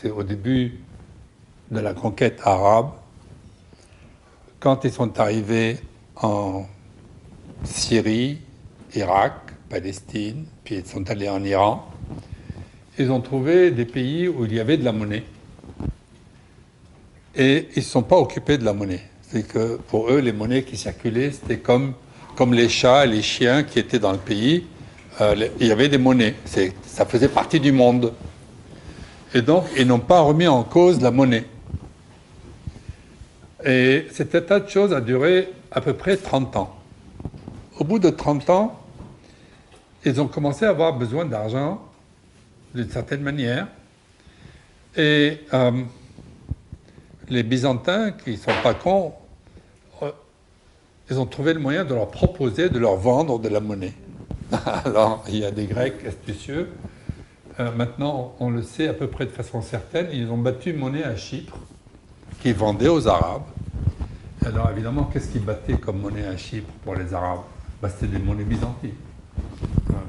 c'est au début de la conquête arabe, quand ils sont arrivés en Syrie, Irak, Palestine, puis ils sont allés en Iran, ils ont trouvé des pays où il y avait de la monnaie. Et ils ne se sont pas occupés de la monnaie. C'est que pour eux, les monnaies qui circulaient, c'était comme les chats et les chiens qui étaient dans le pays. Il y avait des monnaies. Ça faisait partie du monde. Et donc, ils n'ont pas remis en cause la monnaie. Et cet état de choses a duré à peu près 30 ans. Au bout de 30 ans, ils ont commencé à avoir besoin d'argent d'une certaine manière. Et les Byzantins, qui ne sont pas cons, ils ont trouvé le moyen de leur proposer, de leur vendre de la monnaie. Alors, il y a des Grecs astucieux. Maintenant, on le sait à peu près de façon certaine, ils ont battu une monnaie à Chypre qu'ils vendaient aux Arabes. Alors, évidemment, qu'est-ce qu'ils battaient comme monnaie à Chypre pour les Arabes? C'était des monnaies byzantines. Alors,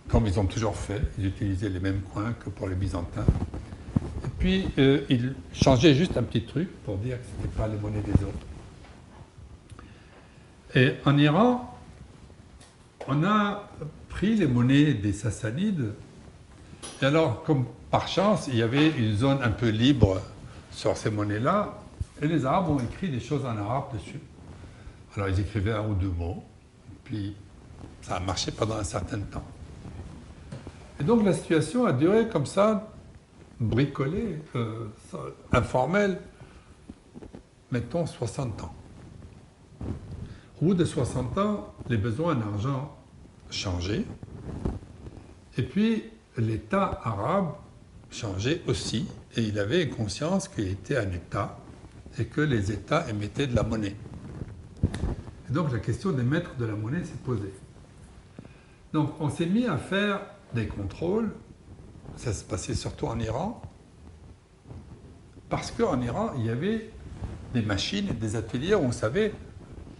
comme ils ont toujours fait, ils utilisaient les mêmes coins que pour les Byzantins. Et puis, ils changeaient juste un petit truc pour dire que ce n'était pas les monnaies des autres. Et en Iran, on a pris les monnaies des Sassanides. Et alors, comme par chance, il y avait une zone un peu libre sur ces monnaies-là, et les Arabes ont écrit des choses en arabe dessus. Alors, ils écrivaient un ou deux mots, puis ça a marché pendant un certain temps. Et donc, la situation a duré comme ça, bricolée, informelle, mettons 60 ans. Au bout de 60 ans, les besoins en argent changeaient, et puis l'État arabe changeait aussi, et il avait conscience qu'il était un État, et que les États émettaient de la monnaie. Et donc la question d'émettre de la monnaie s'est posée. Donc on s'est mis à faire des contrôles, ça se passait surtout en Iran, parce qu'en Iran, il y avait des machines et des ateliers où on savait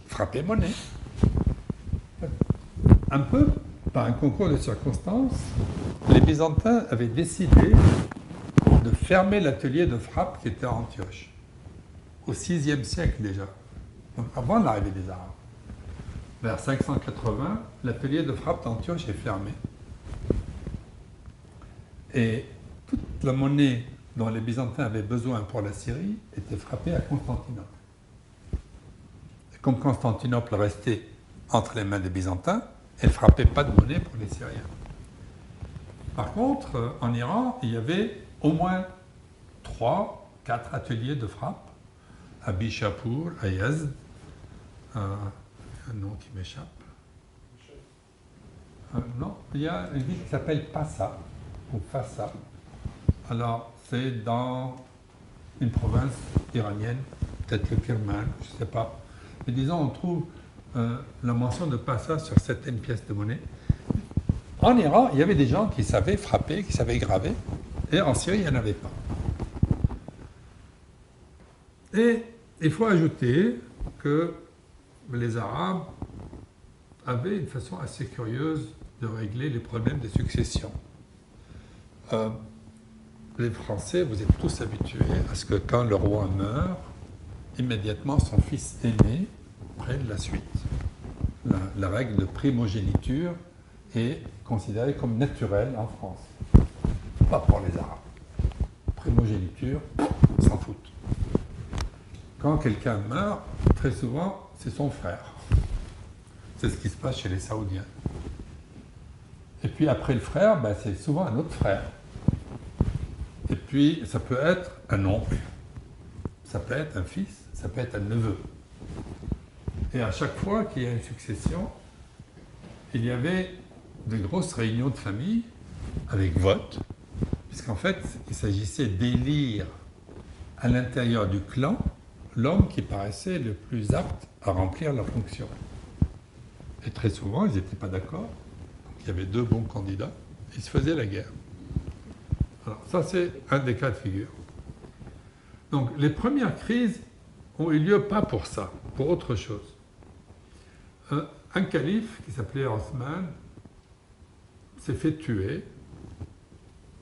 frapper monnaie. Un peu par un concours de circonstances, les Byzantins avaient décidé de fermer l'atelier de frappe qui était à Antioche, au VIe siècle déjà, donc avant l'arrivée des Arabes. Vers 580, l'atelier de frappe d'Antioche est fermé. Et toute la monnaie dont les Byzantins avaient besoin pour la Syrie était frappée à Constantinople. Et comme Constantinople restait entre les mains des Byzantins, elle ne frappait pas de monnaie pour les Syriens. Par contre, en Iran, il y avait au moins 3, 4 ateliers de frappe, à Bishapur, à Yazd, un nom qui m'échappe. Non, il y a une ville qui s'appelle Passa, ou Fassa. Alors, c'est dans une province iranienne, peut-être le Kirman, je ne sais pas. Mais disons, on trouve la mention de Passa sur certaines pièces de monnaie. En Iran, il y avait des gens qui savaient frapper, qui savaient graver, et en Syrie, il n'y en avait pas. Et il faut ajouter que les Arabes avaient une façon assez curieuse de régler les problèmes de succession. Les Français, vous êtes tous habitués à ce que quand le roi meurt, immédiatement son fils aîné prenne la suite. La règle de primogéniture est considérée comme naturelle en France. Pas pour les Arabes. Primogéniture, ils s'en foutent. Quand quelqu'un meurt, très souvent, c'est son frère. C'est ce qui se passe chez les Saoudiens. Et puis après le frère, c'est souvent un autre frère. Et puis ça peut être un oncle, ça peut être un fils, ça peut être un neveu. Et à chaque fois qu'il y a une succession, il y avait de grosses réunions de famille avec vote, puisqu'en fait, il s'agissait d'élire à l'intérieur du clan l'homme qui paraissait le plus apte à remplir la fonction. Et très souvent, ils n'étaient pas d'accord. Il y avait 2 bons candidats, ils se faisaient la guerre. Alors ça, c'est un des cas de figure. Donc les premières crises ont eu lieu pas pour ça, pour autre chose. Un calife qui s'appelait Osman s'est fait tuer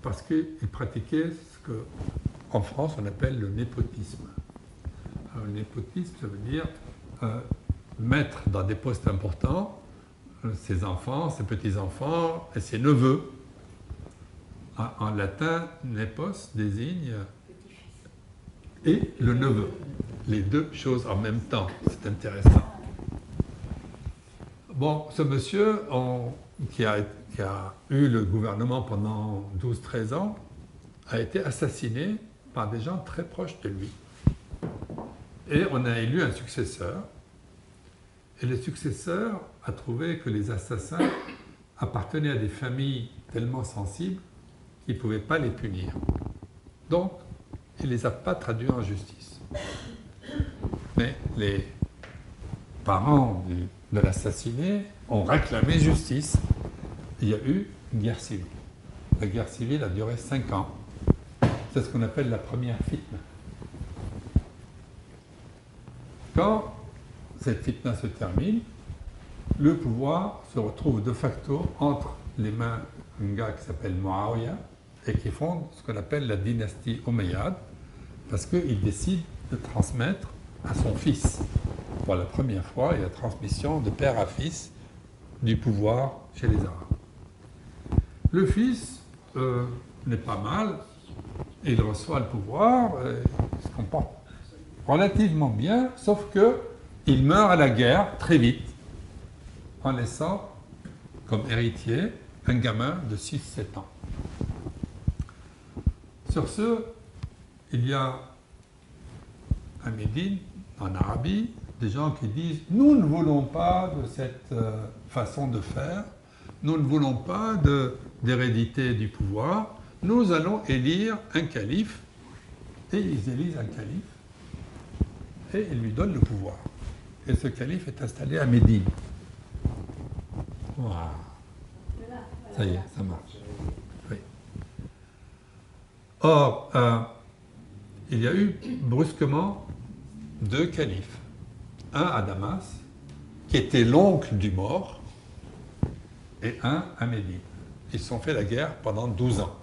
parce qu'il pratiquait ce qu'en France on appelle le népotisme. Alors, le népotisme, ça veut dire mettre dans des postes importants ses enfants, ses petits-enfants et ses neveux. En latin, nepos désigne et le neveu. Les deux choses en même temps. C'est intéressant. Bon, ce monsieur qui a eu le gouvernement pendant 12-13 ans a été assassiné par des gens très proches de lui. Et on a élu un successeur. Et le successeur a trouvé que les assassins appartenaient à des familles tellement sensibles qu'il ne pouvait pas les punir. Donc, il ne les a pas traduits en justice. Mais les parents de l'assassiné ont réclamé justice. Il y a eu une guerre civile. La guerre civile a duré 5 ans. C'est ce qu'on appelle la première fitna. Quand cette fitna se termine, le pouvoir se retrouve de facto entre les mains d'un gars qui s'appelle Muawiyah et qui fonde ce qu'on appelle la dynastie Omeyyade, parce qu'il décide de transmettre à son fils, pour la première fois, il y a transmission de père à fils du pouvoir chez les Arabes. Le fils n'est pas mal, il reçoit le pouvoir, il se comporte relativement bien, sauf que il meurt à la guerre très vite, en laissant comme héritier un gamin de 6-7 ans. Sur ce, il y a à Médine, en Arabie, des gens qui disent « Nous ne voulons pas de cette façon de faire, nous ne voulons pas d'hérédité du pouvoir, nous allons élire un calife. » Et ils élisent un calife et ils lui donnent le pouvoir. Et ce calife est installé à Médine. Wow. Ça y est, ça marche. Oui. Or, il y a eu brusquement 2 califes. Un à Damas, qui était l'oncle du mort, et un à Médine. Ils se sont fait la guerre pendant 12 ans.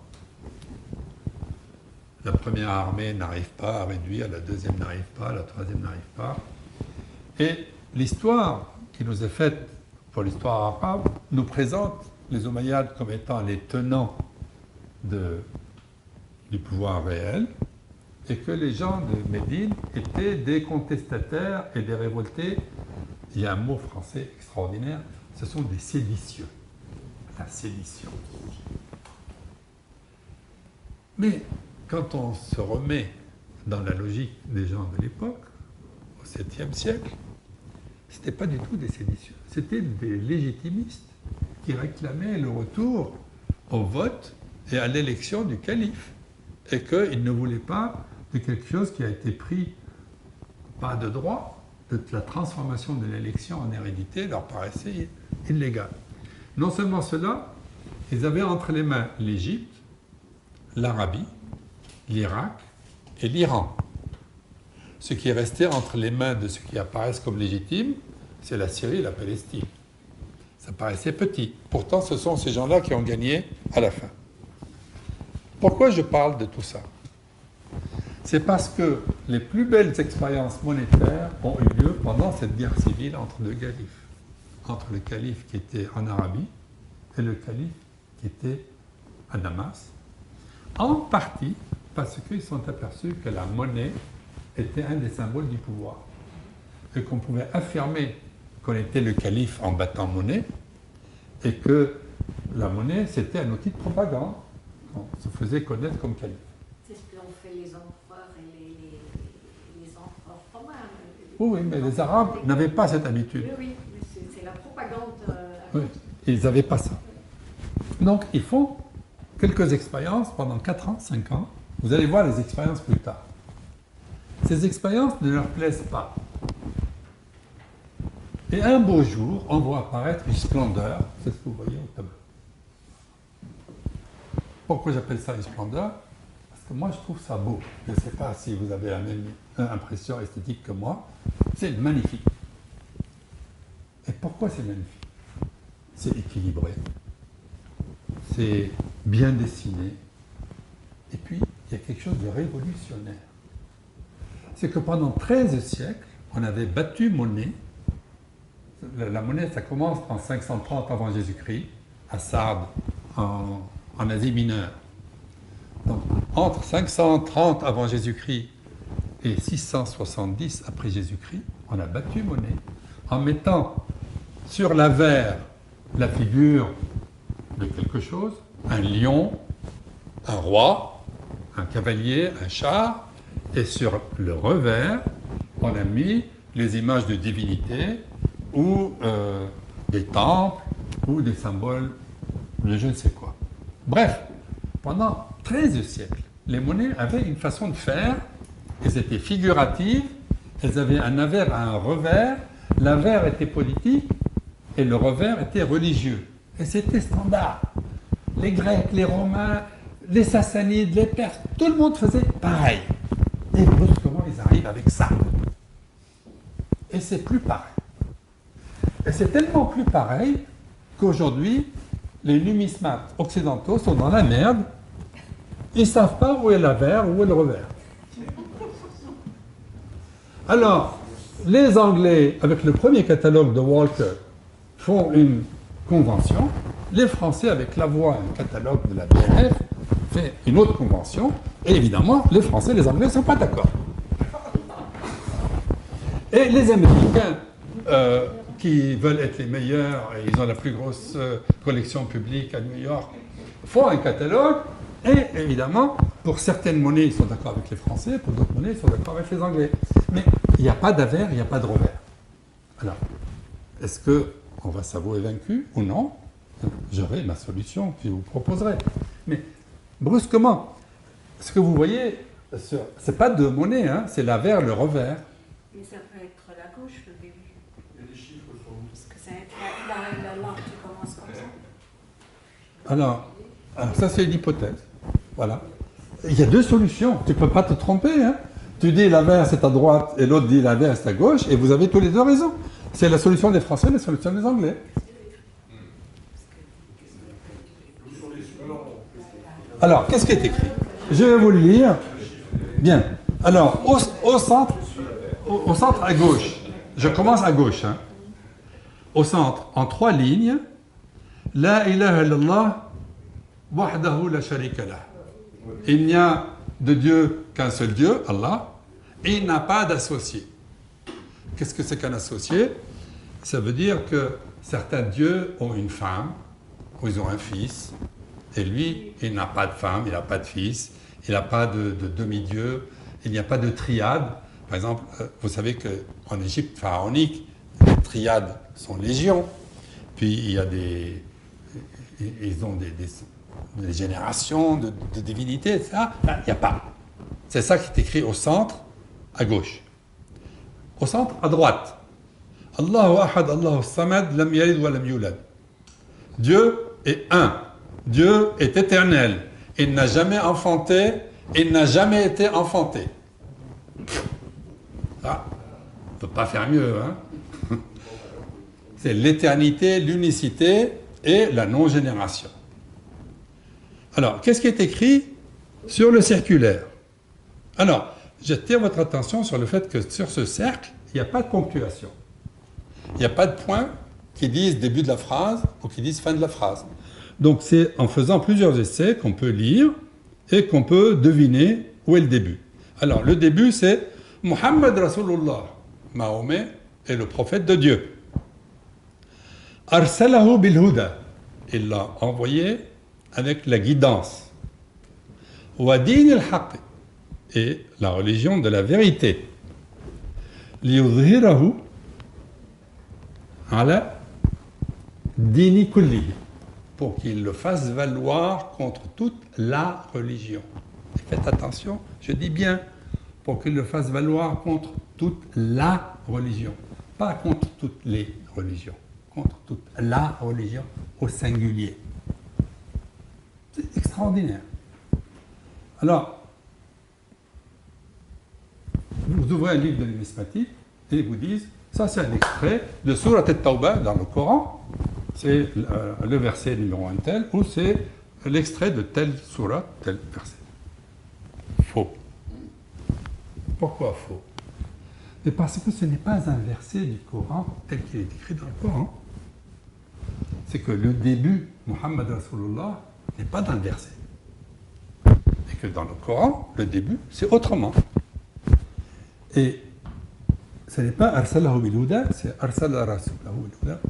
La première armée n'arrive pas à réduire, la deuxième n'arrive pas, la troisième n'arrive pas. Et l'histoire qui nous est faite pour l'histoire arabe nous présente les Omeyyades comme étant les tenants du pouvoir réel, et que les gens de Médine étaient des contestataires et des révoltés. Il y a un mot français extraordinaire, ce sont des séditieux. La sédition. Mais quand on se remet dans la logique des gens de l'époque, au 7e siècle, ce n'était pas du tout des séditieux, c'était des légitimistes qui réclamaient le retour au vote et à l'élection du calife, et qu'ils ne voulaient pas de quelque chose qui a été pris pas de droit, de la transformation de l'élection en hérédité leur paraissait illégale. Non seulement cela, ils avaient entre les mains l'Égypte, l'Arabie, l'Irak et l'Iran. Ce qui est resté entre les mains de ceux qui apparaissent comme légitimes, c'est la Syrie et la Palestine. Ça paraissait petit. Pourtant, ce sont ces gens-là qui ont gagné à la fin. Pourquoi je parle de tout ça? C'est parce que les plus belles expériences monétaires ont eu lieu pendant cette guerre civile entre 2 califes. Entre le calife qui était en Arabie et le calife qui était à Damas. En partie parce qu'ils sont aperçus que la monnaie était un des symboles du pouvoir. Et qu'on pouvait affirmer qu'on était le calife en battant monnaie, et que la monnaie, c'était un outil de propagande. On se faisait connaître comme calife. C'est ce qu'ont fait les empereurs et les empereurs romains. Oui, mais les Arabes n'avaient pas cette habitude. Oui, c'est la propagande. Oui, ils n'avaient pas ça. Donc, ils font quelques expériences pendant 4 ans, 5 ans. Vous allez voir les expériences plus tard. Ces expériences ne leur plaisent pas. Et un beau jour, on voit apparaître une splendeur. C'est ce que vous voyez au tableau. Pourquoi j'appelle ça une splendeur? Parce que moi, je trouve ça beau. Je ne sais pas si vous avez la même impression esthétique que moi. C'est magnifique. Et pourquoi c'est magnifique? C'est équilibré. C'est bien dessiné. Et puis, il y a quelque chose de révolutionnaire. C'est que pendant 13 siècles, on avait battu monnaie. La monnaie, ça commence en 530 avant Jésus-Christ, à Sardes, en Asie mineure. Donc, entre 530 avant Jésus-Christ et 670 après Jésus-Christ, on a battu monnaie en mettant sur l'avers la figure de quelque chose, un lion, un roi, un cavalier, un char, et sur le revers, on a mis les images de divinités ou des temples ou des symboles de je ne sais quoi. Bref, pendant 13 siècles, les monnaies avaient une façon de faire, elles étaient figuratives, elles avaient un avers et un revers, l'avers était politique et le revers était religieux. Et c'était standard. Les Grecs, les Romains, les Sassanides, les Perses, tout le monde faisait pareil. Et brusquement, ils arrivent avec ça. Et c'est plus pareil. Et c'est tellement plus pareil qu'aujourd'hui, les numismates occidentaux sont dans la merde. Ils ne savent pas où est l'avers, où est le revers. Alors, les Anglais, avec le premier catalogue de Walker, font une convention. Les Français, avec Lavoie, un catalogue de la BNF, fait une autre convention. Et évidemment, les Français et les Anglais ne sont pas d'accord. Et les Américains, qui veulent être les meilleurs, et ils ont la plus grosse collection publique à New York, font un catalogue. Et évidemment, pour certaines monnaies, ils sont d'accord avec les Français, pour d'autres monnaies, ils sont d'accord avec les Anglais. Mais il n'y a pas d'avers, il n'y a pas de revers. Alors, est-ce qu'on va s'avouer vaincu ou non? J'aurai ma solution que je vous proposerai. Mais brusquement, ce que vous voyez, ce n'est pas de monnaie, hein, c'est l'avers, le revers. Mais ça peut être la gauche, le début. Et les chiffres sont où? Parce que ça va être la langue qui commence comme ça. Alors ça, c'est une hypothèse. Voilà. Il y a deux solutions. Tu ne peux pas te tromper. Hein. Tu dis l'avers, c'est à droite, et l'autre dit l'avers, c'est à gauche, et vous avez tous les deux raison. C'est la solution des Français, la solution des Anglais. Alors, qu'est-ce qui est écrit? Je vais vous le lire. Bien. Alors, au centre à gauche, je commence à gauche. Hein. Au centre, en 3 lignes, La ilaha illallah, wahdahu la sharika lah. Il n'y a de Dieu qu'un seul Dieu, Allah, et il n'a pas d'associé. Qu'est-ce que c'est qu'un associé? Ça veut dire que certains dieux ont une femme, ou ils ont un fils, et lui, il n'a pas de femme, il n'a pas de fils, il n'a pas de demi-dieu, il n'y a pas de triade. Par exemple, vous savez qu'en Égypte pharaonique, les triades sont légion, puis il y a ils ont des générations de divinités, etc. Là, il n'y a pas. C'est ça qui est écrit au centre, à gauche. Au centre, à droite. Allahu ahad, Allahu samad, lam yalid wa lam yulad. Dieu est un. Dieu est éternel. Il n'a jamais enfanté, il n'a jamais été enfanté. Ah, on ne peut pas faire mieux, hein? C'est l'éternité, l'unicité et la non-génération. Alors, qu'est-ce qui est écrit sur le circulaire? Alors, j'attire votre attention sur le fait que sur ce cercle, il n'y a pas de ponctuation. Il n'y a pas de points qui disent début de la phrase ou qui disent fin de la phrase. Donc, c'est en faisant plusieurs essais qu'on peut lire et qu'on peut deviner où est le début. Alors, le début, c'est Muhammad Rasulullah. Mahomet est le prophète de Dieu. Arsalahu bil huda. Il l'a envoyé avec la guidance. Wa din al-haqq. Et la religion de la vérité. Liyudhhirahu ala dini kulli. Pour qu'il le fasse valoir contre toute la religion. Faites attention, je dis bien, pour qu'il le fasse valoir contre toute la religion. Pas contre toutes les religions. Contre toute la religion au singulier. C'est extraordinaire. Alors, vous ouvrez un livre de numismatique et ils vous disent, ça c'est un extrait de Surat al-Tawbah dans le Coran, c'est le verset numéro 1 tel, ou c'est l'extrait de telle surat, tel verset. Pourquoi faux? Mais parce que ce n'est pas un verset du Coran tel qu'il est écrit dans le Coran. C'est que le début, Muhammad Rasulullah, n'est pas dans le verset. Et que dans le Coran, le début, c'est autrement. Et ce n'est pas Arsalahu bil-huda, c'est Arsala Rasulahu bil-huda.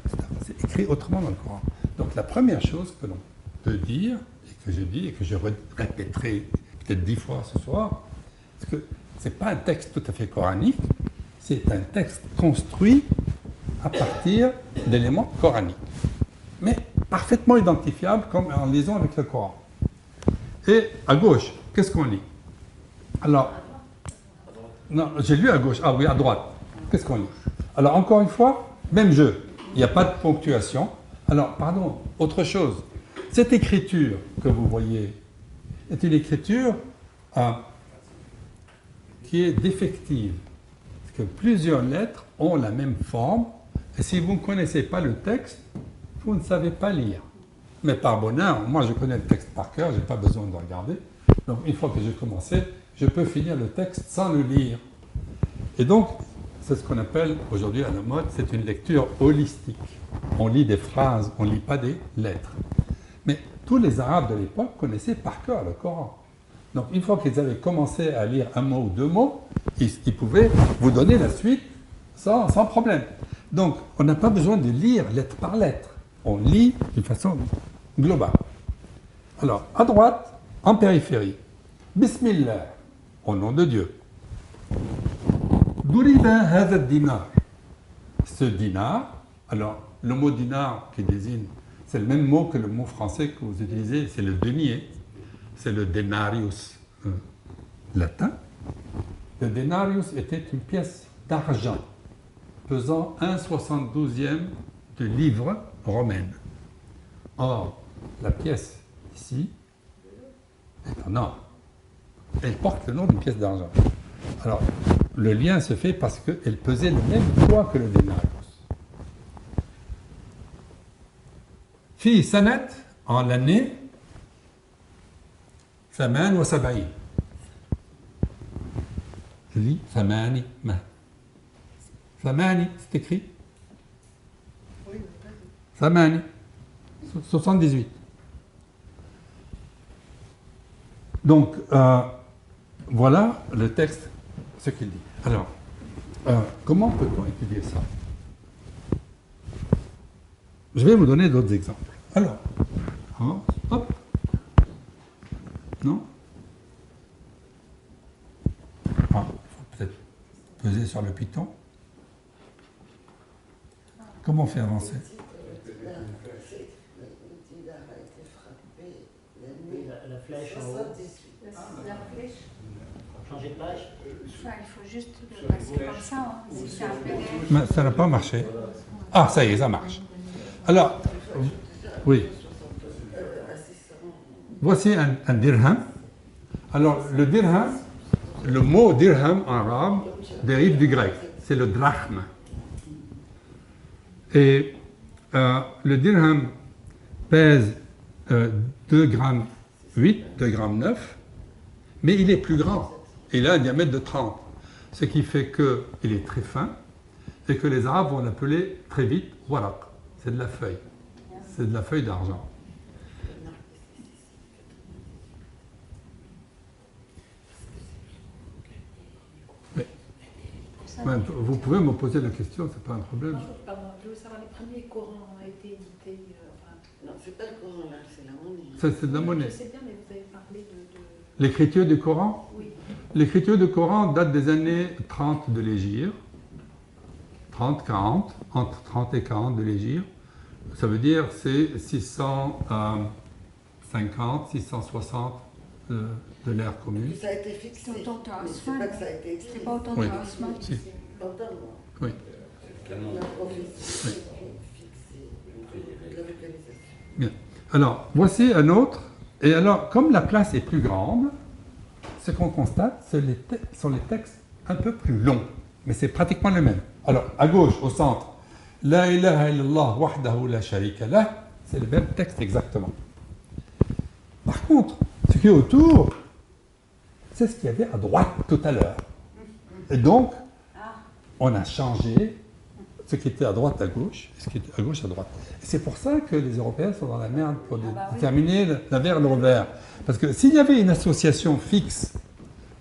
C'est écrit autrement dans le Coran. Donc la première chose que l'on peut dire, et que je dis, et que je répéterai peut-être 10 fois ce soir, c'est que ce n'est pas un texte tout à fait coranique, c'est un texte construit à partir d'éléments coraniques, mais parfaitement identifiables comme en liaison avec le Coran. Et à gauche, qu'est-ce qu'on lit? Alors, non, j'ai lu à gauche, ah oui, à droite, qu'est-ce qu'on lit? Alors encore une fois, même jeu, il n'y a pas de ponctuation. Alors, pardon, autre chose, cette écriture que vous voyez est une écriture qui est défective. Que plusieurs lettres ont la même forme, et si vous ne connaissez pas le texte, vous ne savez pas lire. Mais par bonheur, moi je connais le texte par cœur, je n'ai pas besoin de regarder. Donc une fois que j'ai commencé, je peux finir le texte sans le lire. Et donc, c'est ce qu'on appelle aujourd'hui à la mode, c'est une lecture holistique. On lit des phrases, on ne lit pas des lettres. Mais tous les Arabes de l'époque connaissaient par cœur le Coran. Donc une fois qu'ils avaient commencé à lire un mot ou deux mots, ils pouvaient vous donner la suite sans problème. Donc on n'a pas besoin de lire lettre par lettre. On lit d'une façon globale. Alors à droite, en périphérie, Bismillah, au nom de Dieu. Duriba hadha dinar. Ce dinar, alors le mot dinar qui désigne, c'est le même mot que le mot français que vous utilisez, c'est le denier. C'est le denarius latin. Le denarius était une pièce d'argent pesant 1/72e de livre romaine. Or, la pièce ici est en or. Elle porte le nom d'une pièce d'argent. Alors, le lien se fait parce qu'elle pesait le même poids que le denarius. Fi sanat, en l'année, 78. Je dis Thamani. Thamani, c'est écrit. Thamani. 78. Donc, voilà le texte, ce qu'il dit. Alors, comment peut-on étudier ça? Je vais vous donner d'autres exemples. Alors, hop. Non? Ah, il faut peut-être peser sur le piton. Comment on fait avancer? La flèche en haut. La flèche. Changer de page. Enfin, il faut juste le passer comme ça. Hein. Si c'est un PDF. Mais ça n'a pas marché. Ah, ça y est, ça marche. Alors, oui. Voici un dirham. Alors, le dirham, le mot dirham en arabe dérive du grec. C'est le drachme. Et le dirham pèse 2,8 grammes, 2,9 grammes, mais il est plus grand. Il a un diamètre de 30. Ce qui fait qu'il est très fin et que les Arabes vont l'appeler très vite waraq. C'est de la feuille. C'est de la feuille d'argent. Vous pouvez me poser la question, c'est pas un problème. Pardon, je veux savoir, les premiers Corans ont été édités. Non, c'est pas le Coran là, c'est la monnaie. C'est de la monnaie. Je sais bien, mais vous avez parlé de... L'écriture du Coran? Oui. L'écriture du Coran date des années 30 de l'Hégire. 30, 40, entre 30 et 40 de l'Hégire. Ça veut dire c'est 650, 660 de l'ère commune. Ça a été fixé. C'est autant que Mais c'est Osman. pas que ça a été écrit. C'est pas autant Oui. que Osman. Si. Entends-moi. Oui. La prophétie fixée. La localisation. Bien. Alors, voici un autre. Et alors, comme la place est plus grande, ce qu'on constate, sont les textes un peu plus longs. Mais c'est pratiquement le même. Alors, à gauche, au centre, La ilaha illallah wahdahu la sharika lah, c'est le même texte exactement. Par contre, ce qui est autour, c'est ce qu'il y avait à droite tout à l'heure. Et donc, Ah, on a changé ce qui était à droite à gauche, et ce qui était à gauche à droite. Et c'est pour ça que les Européens sont dans la merde pour bah oui. déterminer l'avers et le revers. Parce que s'il y avait une association fixe,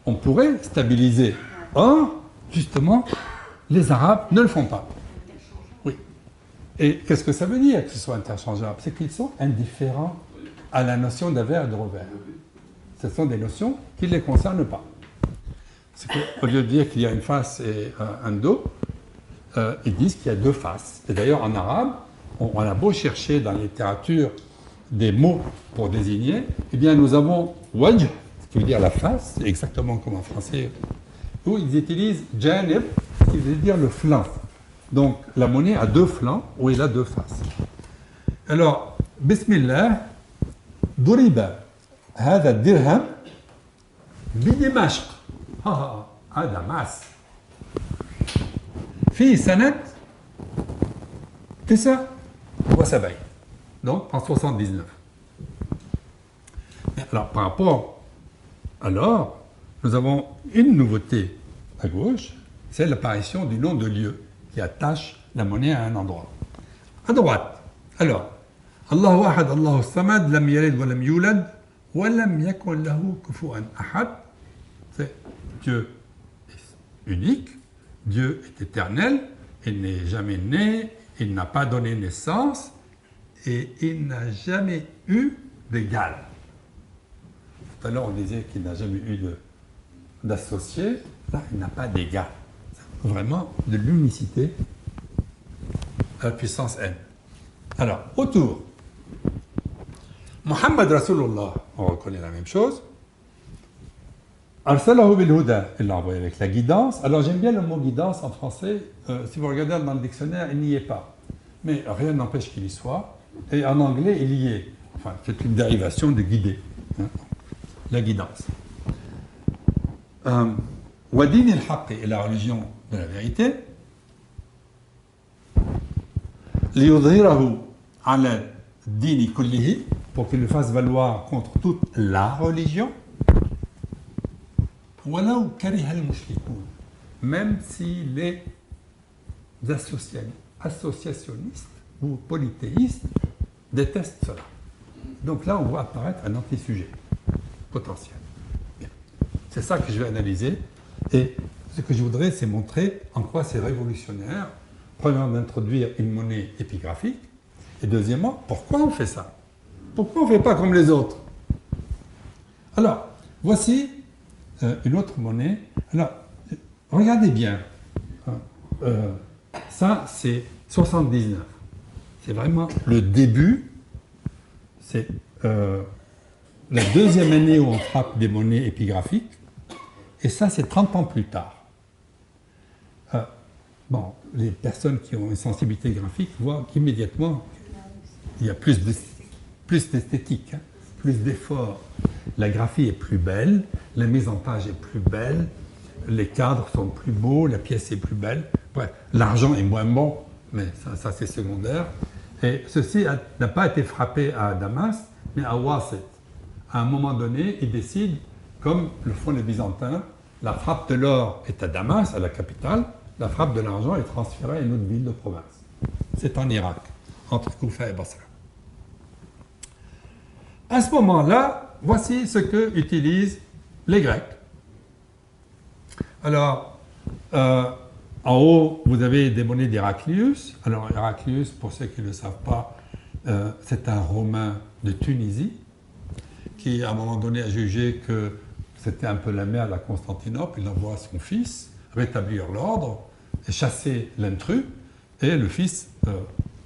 on pourrait stabiliser. Or, justement, les Arabes ne le font pas. Oui. Et qu'est-ce que ça veut dire que ce soit interchangeable? C'est qu'ils sont indifférents à la notion d'avers et de revers. Ce sont des notions qui ne les concernent pas. C'est qu'au lieu de dire qu'il y a une face et un dos, ils disent qu'il y a deux faces. Et d'ailleurs, en arabe, on a beau chercher dans la littérature des mots pour désigner, eh bien, nous avons wajh, ce qui veut dire la face, exactement comme en français, où ils utilisent janib, ce qui veut dire le flanc. Donc, la monnaie a deux flancs, où elle a deux faces. Alors, bismillah, duriba, هذا الدرهم بدمشق هذا ماس في سنة 79 donc en 79. Alors par rapport alors nous avons une nouveauté à gauche, c'est l'apparition du nom de lieu qui attache la monnaie à un endroit. À droite, alors Allahu ahad, Allahu samad, lam yalid wa lam yulad وَلَمْ يَكُنْ لَهُ كُفُوًا أَحَدٌ. C'est Dieu est unique, Dieu est éternel, il n'est jamais né, il n'a pas donné naissance et il n'a jamais eu d'égal. Tout à l'heure on disait qu'il n'a jamais eu d'associé, là il n'a pas d'égal. Vraiment de l'unicité à la puissance n. Alors, autour. Muhammad Rasulullah, on reconnaît la même chose. Arsalahu bil huda, il l'a envoyé avec la guidance. Alors j'aime bien le mot guidance en français. Si vous regardez dans le dictionnaire, il n'y est pas. Mais rien n'empêche qu'il y soit. Et en anglais, il y est. Enfin, c'est une dérivation de guider. Hein, la guidance. Wadin al-haqq est la religion de la vérité. Liyudhirahu ala dini kullihi, pour qu'il le fasse valoir contre toute la religion, même si les associationnistes ou polythéistes détestent cela. Donc là, on voit apparaître un anti-sujet potentiel. Bien. C'est ça que je vais analyser. Et ce que je voudrais, c'est montrer en quoi c'est révolutionnaire, premièrement, d'introduire une monnaie épigraphique, et deuxièmement, pourquoi on fait ça? Pourquoi on ne fait pas comme les autres? Alors, voici une autre monnaie. Alors, regardez bien. Ça, c'est 79. C'est vraiment le début. C'est la deuxième année où on frappe des monnaies épigraphiques. Et ça, c'est 30 ans plus tard. Bon, les personnes qui ont une sensibilité graphique voient qu'immédiatement, il y a plus d'esthétique, hein, plus d'effort. La graphie est plus belle, la mise en page est plus belle, les cadres sont plus beaux, la pièce est plus belle. Bref, l'argent est moins bon, mais ça c'est secondaire. Et ceci n'a pas été frappé à Damas, mais à Wasit. À un moment donné, ils décident, comme le font les Byzantins, la frappe de l'or est à Damas, à la capitale, la frappe de l'argent est transférée à une autre ville de province. C'est en Irak, entre Koufa et Basra. À ce moment-là, voici ce que utilisent les Grecs. Alors, en haut, vous avez des monnaies d'Héraclius. Alors, Héraclius, pour ceux qui ne le savent pas, c'est un Romain de Tunisie qui, à un moment donné, a jugé que c'était un peu la merde à Constantinople. Il envoie son fils rétablir l'ordre et chasser l'intrus. Et le fils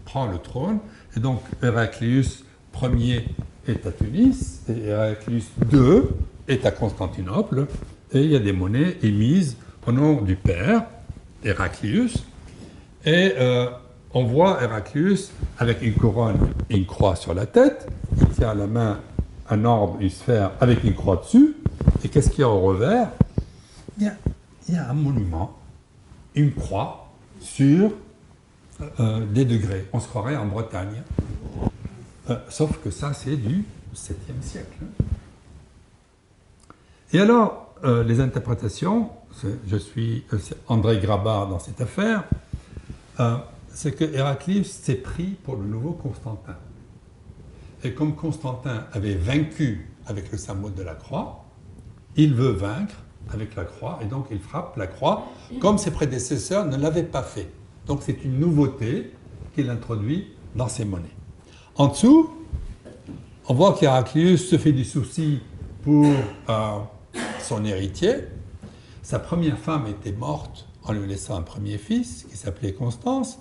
prend le trône. Et donc, Héraclius Ier est à Tunis et Héraclius II est à Constantinople. Et il y a des monnaies émises au nom du père, Héraclius. Et on voit Héraclius avec une couronne et une croix sur la tête. Il tient à la main un orbe, une sphère avec une croix dessus. Et qu'est-ce qu'il y a au revers? Il y a un monument, une croix sur des degrés. On se croirait en Bretagne. Sauf que ça, c'est du 7e siècle. Et alors, les interprétations, je suis c'est André Grabar dans cette affaire, c'est que Héraclius s'est pris pour le nouveau Constantin. Et comme Constantin avait vaincu avec le symbole de la croix, il veut vaincre avec la croix, et donc il frappe la croix comme ses prédécesseurs ne l'avaient pas fait. Donc c'est une nouveauté qu'il introduit dans ses monnaies. En dessous, on voit qu'Héraclius se fait du souci pour son héritier. Sa première femme était morte en lui laissant un premier fils qui s'appelait Constance,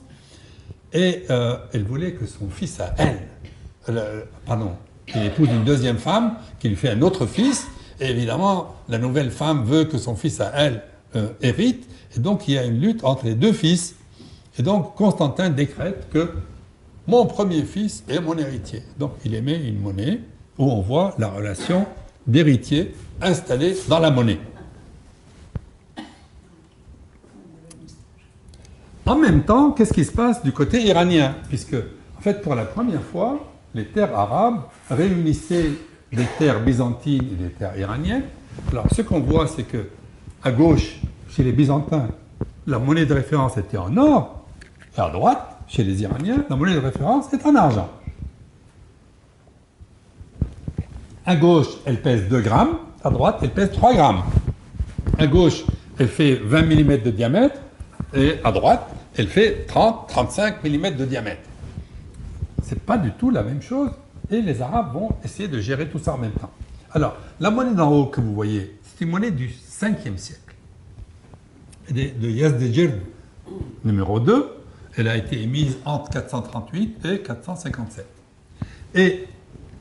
et elle voulait que son fils à elle, qu'il épouse une deuxième femme qui lui fait un autre fils, et évidemment la nouvelle femme veut que son fils à elle hérite, et donc il y a une lutte entre les deux fils, et donc Constantin décrète que mon premier fils est mon héritier. Donc il émet une monnaie où on voit la relation d'héritier installée dans la monnaie. En même temps, qu'est-ce qui se passe du côté iranien? Puisque, en fait, pour la première fois, les terres arabes réunissaient des terres byzantines et des terres iraniennes. Alors, ce qu'on voit, c'est que à gauche, chez les Byzantins, la monnaie de référence était en or, et à droite, chez les Iraniens, la monnaie de référence est en argent. À gauche, elle pèse 2 grammes, à droite, elle pèse 3 grammes. À gauche, elle fait 20 mm de diamètre, et à droite, elle fait 30-35 mm de diamètre. C'est pas du tout la même chose, et les Arabes vont essayer de gérer tout ça en même temps. Alors, la monnaie d'en haut que vous voyez, c'est une monnaie du 5e siècle, de Yazdegerd numéro 2. Elle a été émise entre 438 et 457. Et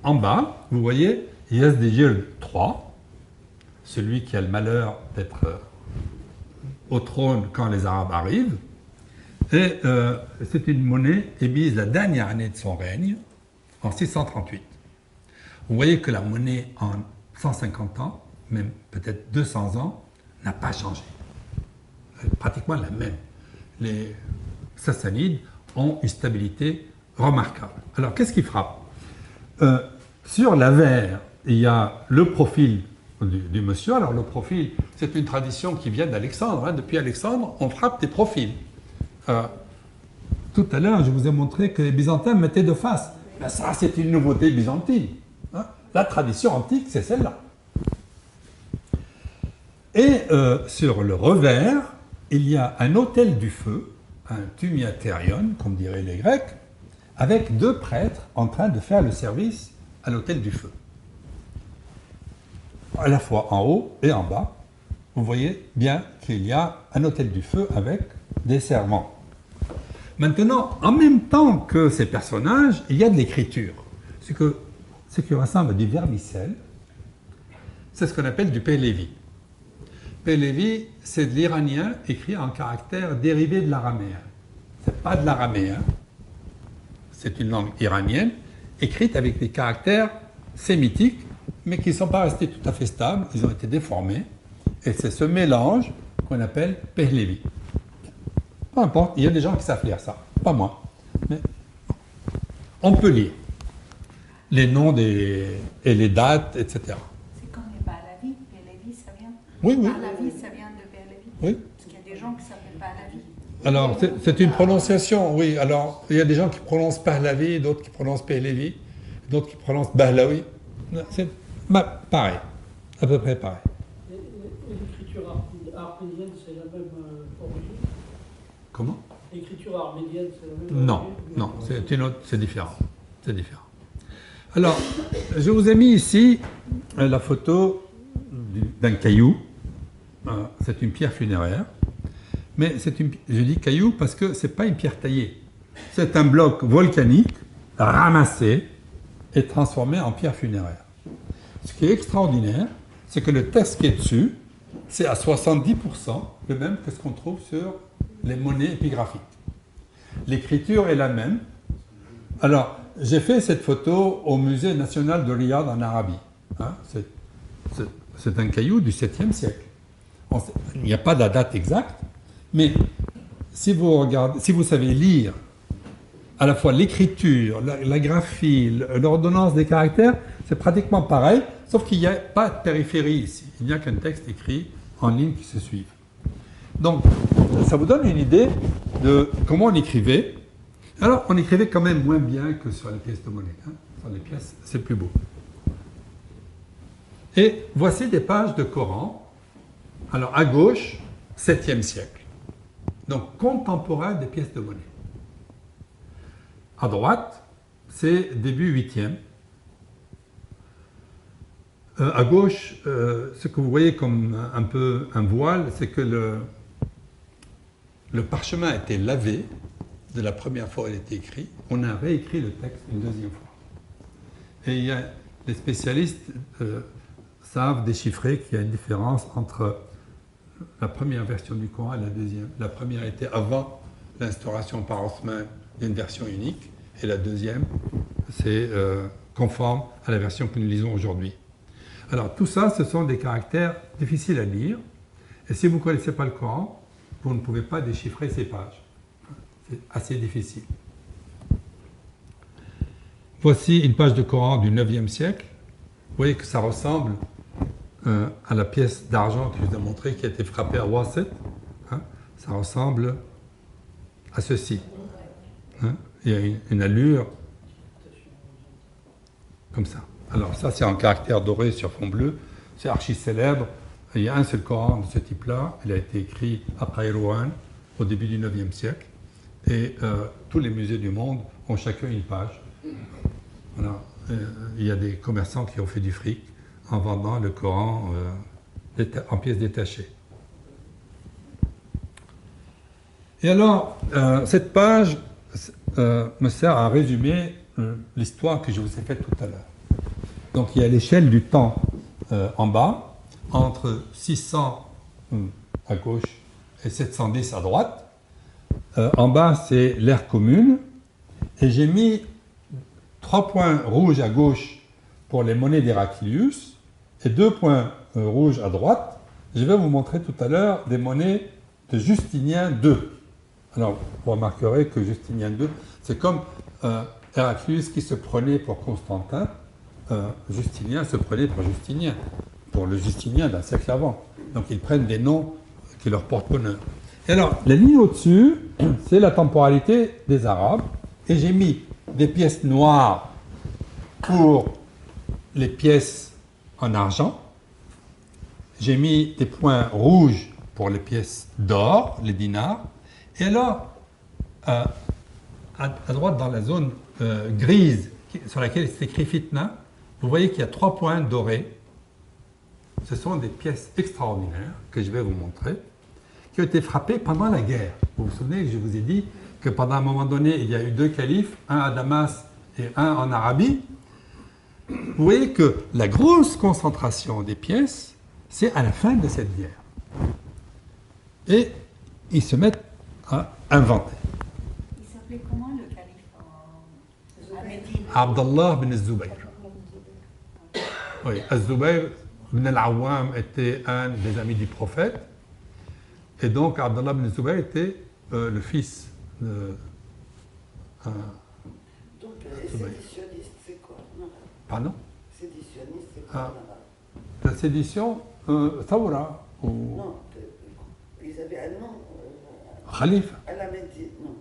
en bas, vous voyez Yazdegerd 3, celui qui a le malheur d'être au trône quand les Arabes arrivent. Et c'est une monnaie émise la dernière année de son règne, en 638. Vous voyez que la monnaie en 150 ans, même peut-être 200 ans, n'a pas changé. Elle est pratiquement la même. Les Sassanides ont une stabilité remarquable. Alors, qu'est-ce qui frappe? Sur l'avers, il y a le profil du monsieur. Alors, le profil, c'est une tradition qui vient d'Alexandre. Depuis Alexandre, on frappe des profils. Tout à l'heure, je vous ai montré que les Byzantins mettaient de face. Ben, ça, c'est une nouveauté byzantine. La tradition antique, c'est celle-là. Et sur le revers, il y a un autel du feu, un thumiaterion, comme diraient les Grecs, avec 2 prêtres en train de faire le service à l'autel du feu. À la fois en haut et en bas, vous voyez bien qu'il y a un autel du feu avec des servants. Maintenant, en même temps que ces personnages, il y a de l'écriture. Ce qui ressemble à du vermicelle, c'est ce qu'on appelle du Pehlevi. Pehlevi, c'est de l'iranien écrit en caractère dérivé de l'araméen. Ce n'est pas de l'araméen, c'est une langue iranienne, écrite avec des caractères sémitiques, mais qui ne sont pas restés tout à fait stables, ils ont été déformés, et c'est ce mélange qu'on appelle Pehlevi. Peu importe, il y a des gens qui savent lire ça, pas moi. Mais on peut lire les noms et les dates, etc. C'est comme les Pahlavi. Pahlavi, ça vient. Oui, oui. Pahlavi, ça vient de Pahlavi. Oui. Parce qu'il y a des gens qui s'appellent Pahlavi. Alors, c'est une prononciation, oui. Alors, il y a des gens qui prononcent Pahlavi, d'autres qui prononcent Pehlevi, d'autres qui prononcent Bahlawi. C'est pareil, à peu près pareil. L'écriture arménienne, c'est la même origine? Comment? L'écriture arménienne, c'est la même Non, origine? non, c'est une autre, c'est différent. C'est différent. Alors, je vous ai mis ici la photo d'un caillou. C'est une pierre funéraire. Mais je dis caillou parce que ce n'est pas une pierre taillée. C'est un bloc volcanique ramassé et transformé en pierre funéraire. Ce qui est extraordinaire, c'est que le texte qui est dessus, c'est à 70% le même que ce qu'on trouve sur les monnaies épigraphiques. L'écriture est la même. Alors, j'ai fait cette photo au Musée national de Riyad en Arabie. C'est un caillou du 7e siècle. Il n'y a pas la date exacte, mais si vous savez lire à la fois l'écriture, la graphie, l'ordonnance des caractères, c'est pratiquement pareil Sauf qu'il n'y a pas de périphérie ici. Il n'y a qu'un texte écrit en lignes qui se suivent. Donc, ça vous donne une idée de comment on écrivait. Alors, on écrivait quand même moins bien que sur les pièces de monnaie. Hein. Sur les pièces, c'est plus beau. Et voici des pages de Coran. Alors, à gauche, 7e siècle. Donc, contemporain des pièces de monnaie. À droite, c'est début 8e. À gauche, ce que vous voyez comme un peu un voile, c'est que le parchemin a été lavé de la première fois où il a été écrit. On a réécrit le texte une deuxième fois. Et les spécialistes savent déchiffrer qu'il y a une différence entre la première version du Coran et la deuxième. La première était avant l'instauration par Othman d'une version unique, et la deuxième, c'est conforme à la version que nous lisons aujourd'hui. Alors tout ça, ce sont des caractères difficiles à lire, et si vous ne connaissez pas le Coran, vous ne pouvez pas déchiffrer ces pages. C'est assez difficile. Voici une page de Coran du 9e siècle. Vous voyez que ça ressemble à la pièce d'argent que je vous ai montrée qui a été frappée à Wasit. Hein, ça ressemble à ceci. Hein, il y a une allure comme ça. Alors ça, c'est en caractère doré sur fond bleu. C'est archi célèbre. Il y a un seul Coran de ce type-là. Il a été écrit à Kairouan au début du 9e siècle. Et tous les musées du monde ont chacun une page. Voilà. Il y a des commerçants qui ont fait du fric en vendant le Coran en pièces détachées. Et alors, cette page me sert à résumer l'histoire que je vous ai faite tout à l'heure. Donc, il y a l'échelle du temps en bas, entre 600 à gauche et 710 à droite. En bas, c'est l'ère commune. Et j'ai mis 3 points rouges à gauche pour les monnaies d'Héraclius et 2 points rouges à droite. Je vais vous montrer tout à l'heure des monnaies de Justinien II. Alors, vous remarquerez que Justinien II, c'est comme Héraclius qui se prenait pour Constantin. Justinien se prenait pour Justinien, pour le Justinien d'un siècle avant. Donc, ils prennent des noms qui leur portent bonheur. Et alors, la ligne au-dessus, c'est la temporalité des Arabes. Et j'ai mis des pièces noires pour les pièces en argent. J'ai mis des points rouges pour les pièces d'or, les dinars. Et alors, à droite, dans la zone grise sur laquelle c'est écrit fitna, vous voyez qu'il y a 3 points dorés. Ce sont des pièces extraordinaires que je vais vous montrer, qui ont été frappées pendant la guerre. Vous vous souvenez que je vous ai dit que pendant un moment donné, il y a eu 2 califes, un à Damas et un en Arabie. Vous voyez que la grosse concentration des pièces, c'est à la fin de cette guerre. Et ils se mettent à inventer. Il s'appelait comment le calife à Médine? Abdallah bin Zubayr. Oui, Az-Zubayr bin al-Awwam était un des amis du prophète. Et donc, Abdallah bin Zubayr était le fils de... Donc, séditionniste, c'est quoi? Non. Pardon? Séditionniste, c'est quoi? La sédition, Thawra. Non, ils avaient un nom. Khalifa. À la Médine, non.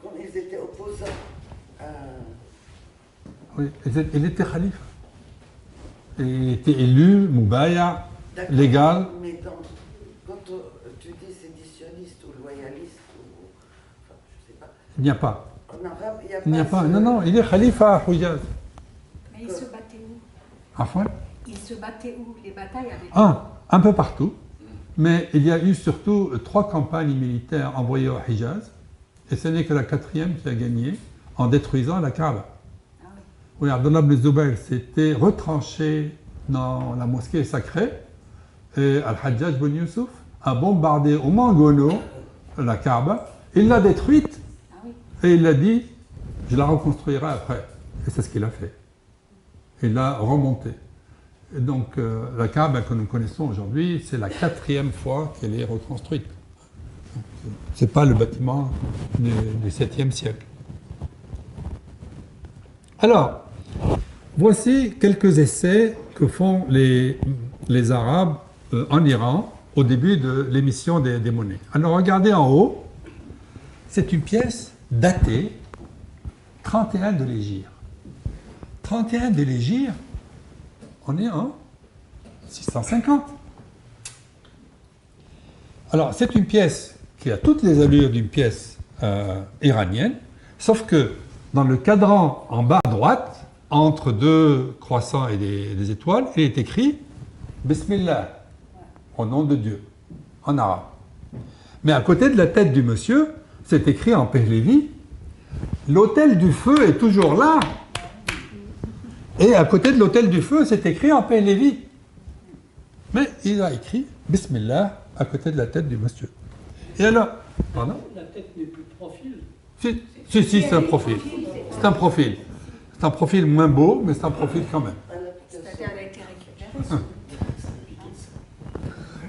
Quand ils étaient opposants à... Oui, il était khalife. Et il était élu, Moubaya, légal. Mais quand tu dis séditionniste ou loyaliste, ou, enfin, je sais pas. Il n'y a pas. En arabe, il n'y a pas. Il n'y a pas. Non, non, il est khalifa à Hujaz. Mais ils se battaient où? Afwan. Ils se battaient où? Les batailles avaient... Un peu partout. Mais il y a eu surtout 3 campagnes militaires envoyées au Hijaz. Et ce n'est que la 4e qui a gagné en détruisant la Kaaba. Ah oui. Oui, Abdullah ibn Zubayr s'était retranché dans la mosquée sacrée et Al-Hajjaj ibn Yusuf a bombardé au Mangono la Kaaba. Il l'a détruite Ah oui. et il a dit « je la reconstruirai après ». Et c'est ce qu'il a fait. Il l'a remontée. Et donc la Kaaba que nous connaissons aujourd'hui, c'est la 4e fois qu'elle est reconstruite. Ce n'est pas le bâtiment du 7e siècle. Alors, voici quelques essais que font les Arabes en Iran au début de l'émission des monnaies. Alors regardez en haut, c'est une pièce datée 31 de l'Hégire. 31 de l'Hégire, on est en 650. Alors c'est une pièce qui a toutes les allures d'une pièce iranienne, sauf que dans le cadran en bas à droite, entre deux croissants et des étoiles, il est écrit Bismillah, au nom de Dieu, en arabe. Mais à côté de la tête du monsieur, c'est écrit en Pehlevi, l'autel du feu est toujours là. Et à côté de l'autel du feu, c'est écrit en Pehlevi. Mais il a écrit Bismillah à côté de la tête du monsieur. Et alors, pardon? La tête n'est plus profil. Si, c'est un profil. C'est un profil. C'est un profil moins beau, mais c'est un profil quand même. C'est-à-dire elle a été récupérée.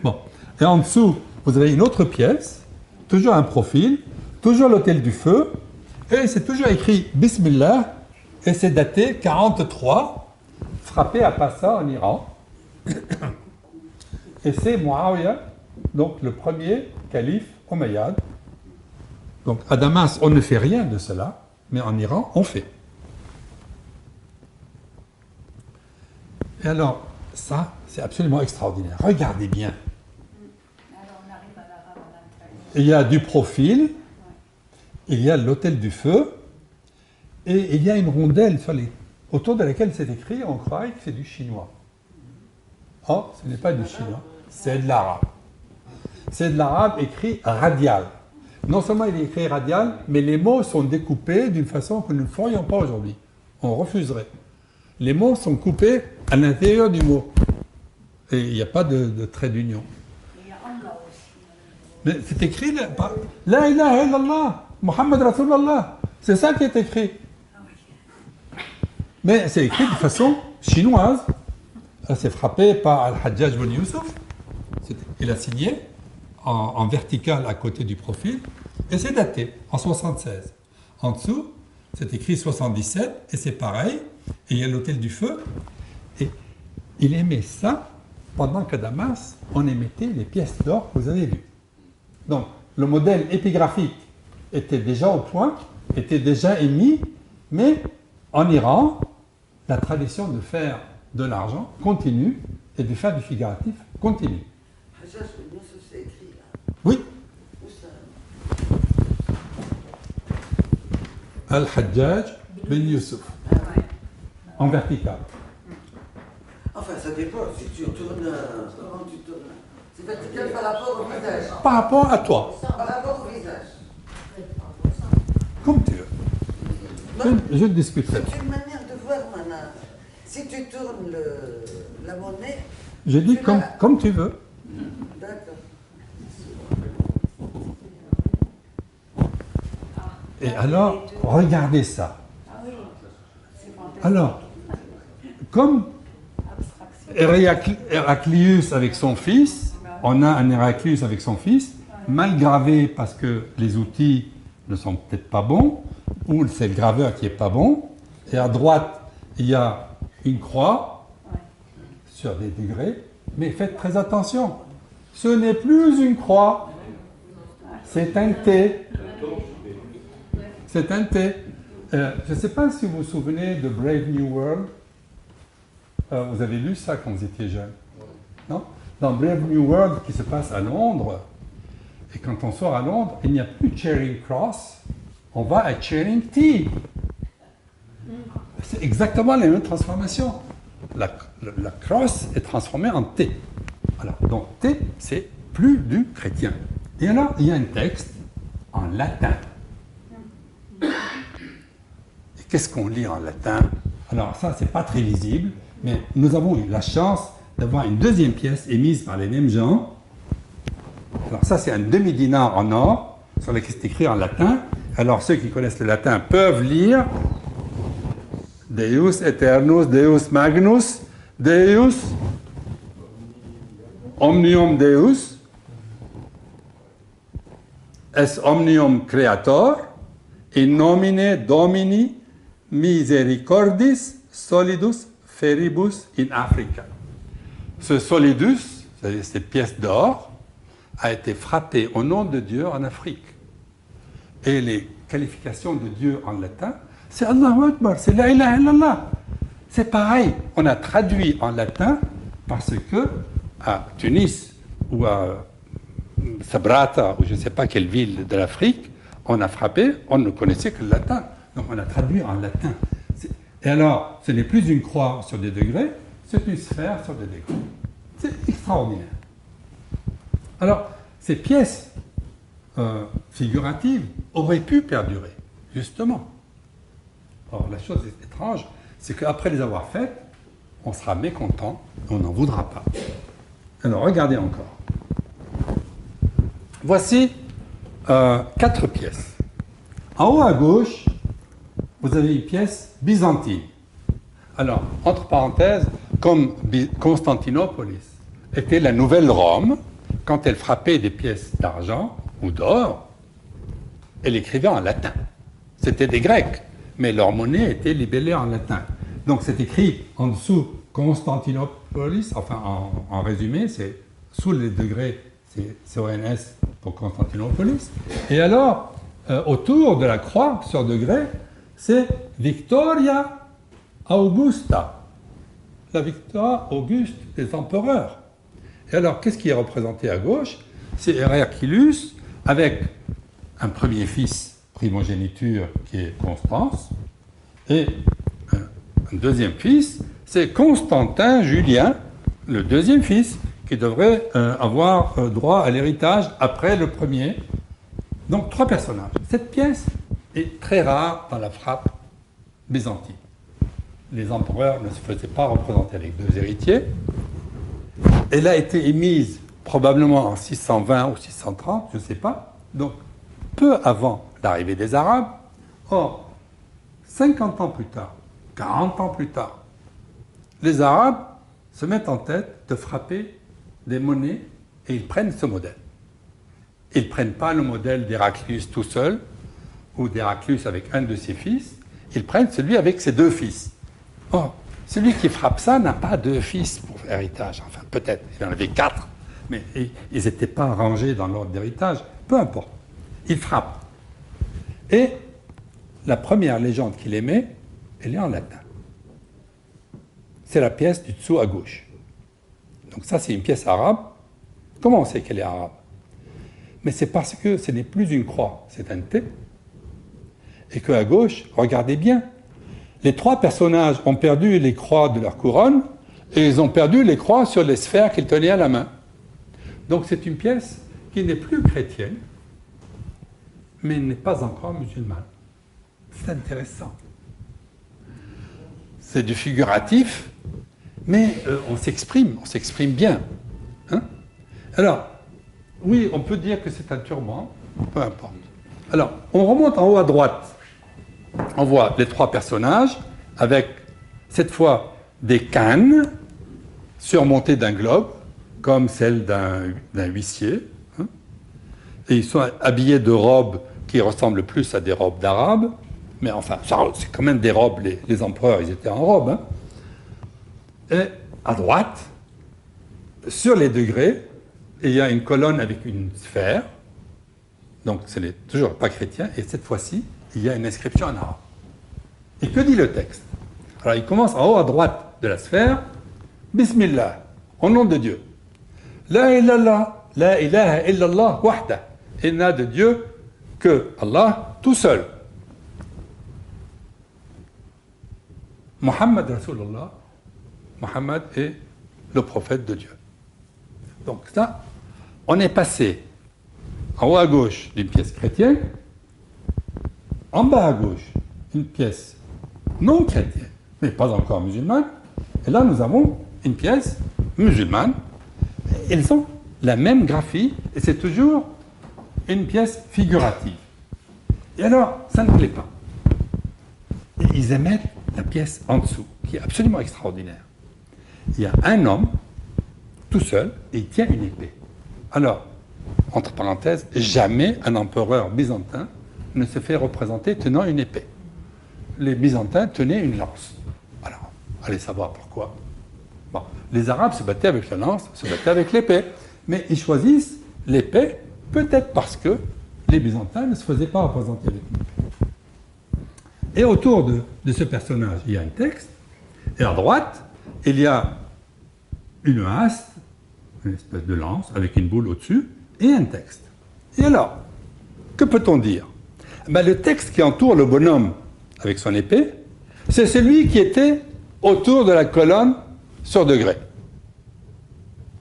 Bon. Et en dessous, vous avez une autre pièce, toujours un profil, toujours l'autel du feu, et c'est toujours écrit Bismillah, et c'est daté 43, frappé à Passa en Iran. Et c'est Muawiyah, donc le premier calife omeyyade. Donc à Damas, on ne fait rien de cela, mais en Iran, on fait. Et alors, ça, c'est absolument extraordinaire. Regardez bien. Alors on arrive à l'arabe en intérieur. Il y a du profil, il y a l'autel du feu, et il y a une rondelle autour de laquelle c'est écrit, on croirait que c'est du chinois. Oh, ce n'est pas du chinois, c'est de l'arabe. C'est de l'arabe écrit radial. Non seulement il est écrit radial, mais les mots sont découpés d'une façon que nous ne ferions pas aujourd'hui. On refuserait. Les mots sont coupés à l'intérieur du mot. Et il n'y a pas de trait d'union. Il y a Allah aussi. Mais c'est écrit là, La ilaha illallah, Muhammad Rasulallah. C'est ça qui est écrit. Mais c'est écrit de façon chinoise. C'est frappé par Al-Hajjaj ibn Yusuf. Il a signé en vertical à côté du profil. Et c'est daté en 76. En dessous, c'est écrit 77. Et c'est pareil. Et il y a l'autel du feu. Et il aimait ça pendant qu'à Damas, on émettait les pièces d'or que vous avez vues. Donc, le modèle épigraphique était déjà au point, était déjà émis, mais en Iran, la tradition de faire de l'argent continue et de faire du figuratif continue. Hajjaj ibn Yusuf, c'est écrit là. Oui, Où ça? Al-Hajjaj bin Yusuf, en vertical. Enfin, ça dépend. Si tu tournes. Comment tu tournes? C'est vertical par rapport au visage. Par rapport à toi, Par rapport au visage. comme tu veux. Non, Je discuterai. c'est une manière de voir, Mana. Si tu tournes la monnaie. J'ai dit comme tu veux. D'accord. Et alors, regardez ça. Ah oui, c'est fantastique. Alors, comme Héraclius avec son fils, on a un Héraclius avec son fils, mal gravé parce que les outils ne sont peut-être pas bons, ou c'est le graveur qui n'est pas bon, et à droite, il y a une croix sur des degrés, mais faites très attention, ce n'est plus une croix, c'est un T. C'est un T. Je ne sais pas si vous vous souvenez de Brave New World. Vous avez lu ça quand vous étiez jeune, non? Dans Brave New World, qui se passe à Londres, et quand on sort à Londres, il n'y a plus Charing Cross, on va à Charing T. C'est exactement la même transformation. La cross est transformée en T. Alors, donc T, c'est plus du chrétien. Et alors, il y a un texte en latin. Et qu'est-ce qu'on lit en latin? Alors ça, c'est pas très lisible, mais nous avons eu la chance d'avoir une deuxième pièce émise par les mêmes gens. Alors ça, c'est un demi-dinar en or, sur lequel c'est écrit en latin. Alors ceux qui connaissent le latin peuvent lire Deus Eternus, Deus Magnus, Deus Omnium Deus, es omnium creator, in nomine Domini misericordis solidus feribus in Africa. Ce solidus, c'est-à-dire cette pièce d'or, a été frappé au nom de Dieu en Afrique. Et les qualifications de Dieu en latin, c'est Allahu Akbar, c'est La ilaha illallah. C'est pareil, on a traduit en latin parce que à Tunis ou à Sabrata, ou je ne sais pas quelle ville de l'Afrique, on a frappé, on ne connaissait que le latin. Donc on a traduit en latin. Et alors, ce n'est plus une croix sur des degrés, c'est une sphère sur des degrés. C'est extraordinaire. Alors, ces pièces figuratives auraient pu perdurer, justement. Or, la chose étrange, c'est qu'après les avoir faites, on sera mécontent et on n'en voudra pas. Alors, regardez encore. Voici 4 pièces. En haut à gauche, vous avez une pièce byzantine. Alors, entre parenthèses, comme Constantinopolis était la nouvelle Rome, quand elle frappait des pièces d'argent ou d'or, elle écrivait en latin. C'était des Grecs, mais leur monnaie était libellée en latin. Donc c'est écrit en dessous Constantinopolis, enfin en résumé, c'est sous les degrés, c'est CONS pour Constantinopolis. Et alors, autour de la croix sur degré, c'est Victoria Augusta, la victoire auguste des empereurs. Et alors, qu'est-ce qui est représenté à gauche? C'est Herculus avec un premier fils, primogéniture, qui est Constance, et un deuxième fils, c'est Constantin Julien, le deuxième fils, qui devrait avoir droit à l'héritage après le premier. Donc, 3 personnages. Cette pièce est très rare dans la frappe byzantine. Les empereurs ne se faisaient pas représenter avec 2 héritiers. Elle a été émise probablement en 620 ou 630, je ne sais pas, donc peu avant l'arrivée des Arabes. Or, 50 ans plus tard, 40 ans plus tard, les Arabes se mettent en tête de frapper des monnaies et ils prennent ce modèle. Ils ne prennent pas le modèle d'Héraclius tout seul ou d'Héraclius avec un de ses fils, ils prennent celui avec ses 2 fils. Or, celui qui frappe ça n'a pas 2 fils pour héritage. Enfin, peut-être, il en avait 4, mais ils n'étaient pas rangés dans l'ordre d'héritage. Peu importe. Il frappe. Et la première légende qu'il émet, elle est en latin. C'est la pièce du dessous à gauche. Donc ça, c'est une pièce arabe. Comment on sait qu'elle est arabe? Mais c'est parce que ce n'est plus une croix, c'est un T. Et qu'à gauche, regardez bien, les 3 personnages ont perdu les croix de leur couronne et ils ont perdu les croix sur les sphères qu'ils tenaient à la main. Donc c'est une pièce qui n'est plus chrétienne, mais n'est pas encore musulmane. C'est intéressant. C'est du figuratif, mais on s'exprime bien. Hein? Alors, oui, on peut dire que c'est un turban, peu importe. Alors, on remonte en haut à droite. On voit les 3 personnages avec, cette fois, des cannes surmontées d'un globe, comme celle d'un huissier. Hein. Et ils sont habillés de robes qui ressemblent plus à des robes d'arabes. Mais enfin, c'est quand même des robes, les empereurs, ils étaient en robe. Hein. Et à droite, sur les degrés, il y a une colonne avec une sphère. Donc, ce n'est toujours pas chrétien. Et cette fois-ci, il y a une inscription en arabe. Et que dit le texte? Alors, il commence en haut à droite de la sphère. Bismillah, au nom de Dieu. La ilaha illallah wahda. Il n'a de Dieu que Allah tout seul. Muhammad Rasulullah. Muhammad est le prophète de Dieu. Donc ça, on est passé en haut à gauche d'une pièce chrétienne, en bas à gauche une pièce non chrétienne, mais pas encore musulmane, et là nous avons une pièce musulmane. Elles ont la même graphie, et c'est toujours une pièce figurative. Et alors, ça ne plaît pas. Et ils émettent la pièce en dessous, qui est absolument extraordinaire. Il y a un homme, tout seul, et il tient une épée. Alors, entre parenthèses, jamais un empereur byzantin ne se fait représenter tenant une épée. Les Byzantins tenaient une lance. Alors, Allez savoir pourquoi. Bon, les Arabes se battaient avec la lance, se battaient avec l'épée. Mais ils choisissent l'épée, peut-être parce que les Byzantins ne se faisaient pas représenter avec une épée. Et autour de ce personnage, il y a un texte. Et à droite, il y a une haste, une espèce de lance avec une boule au-dessus, et un texte. Et alors, que peut-on dire? Ben, le texte qui entoure le bonhomme avec son épée, c'est celui qui était autour de la colonne sur degré.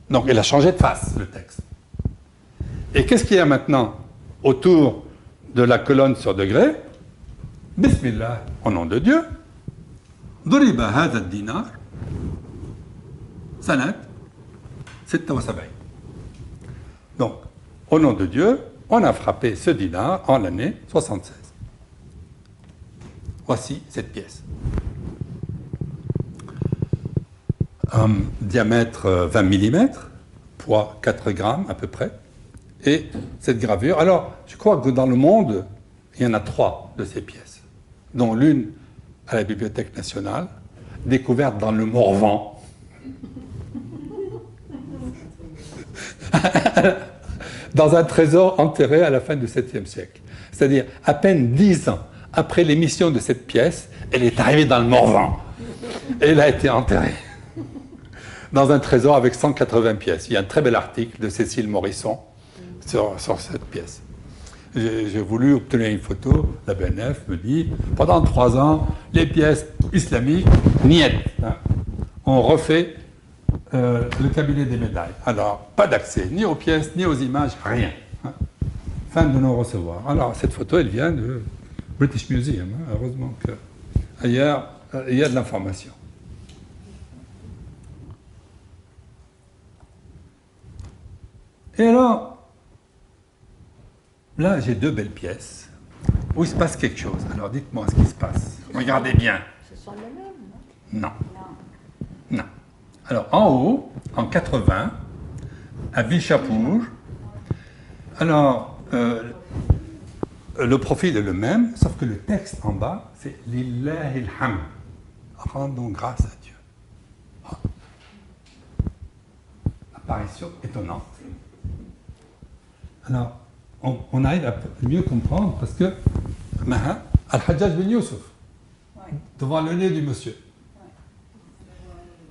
Donc, il a changé de face, le texte. Et qu'est-ce qu'il y a maintenant autour de la colonne sur degré? Bismillah, au nom de Dieu. Duriba hadha dinar sanat 76. Donc, au nom de Dieu, on a frappé ce dinar en l'année 76. Voici cette pièce. Diamètre 20 mm, poids 4 grammes à peu près. Et cette gravure, alors je crois que dans le monde, il y en a 3 de ces pièces, dont l'une à la Bibliothèque nationale, découverte dans le Morvan. Dans un trésor enterré à la fin du 7e siècle. C'est-à-dire, à peine 10 ans après l'émission de cette pièce, elle est arrivée dans le Morvan. Et elle a été enterrée dans un trésor avec 180 pièces. Il y a un très bel article de Cécile Morisson sur cette pièce. J'ai voulu obtenir une photo, la BNF me dit, pendant 3 ans, les pièces islamiques, niet. On refait le cabinet des médailles. Alors, pas d'accès, ni aux pièces, ni aux images, rien. Fin de non-recevoir. Alors, cette photo, elle vient du British Museum. Heureusement qu'ailleurs, il y a de l'information. Et alors, là, j'ai 2 belles pièces où il se passe quelque chose. Alors, dites-moi ce qui se passe. Regardez bien. Ce sont les mêmes, non? Non. Non. Alors, en haut, en 80, à Bishapur, alors, le profil est le même, sauf que le texte en bas, c'est « Lillahil hamd ». Rendons grâce à Dieu. Ah. Apparition étonnante. Alors, on arrive à mieux comprendre parce que Maha, Al-Hajjaj bin Youssouf, devant le nez du monsieur.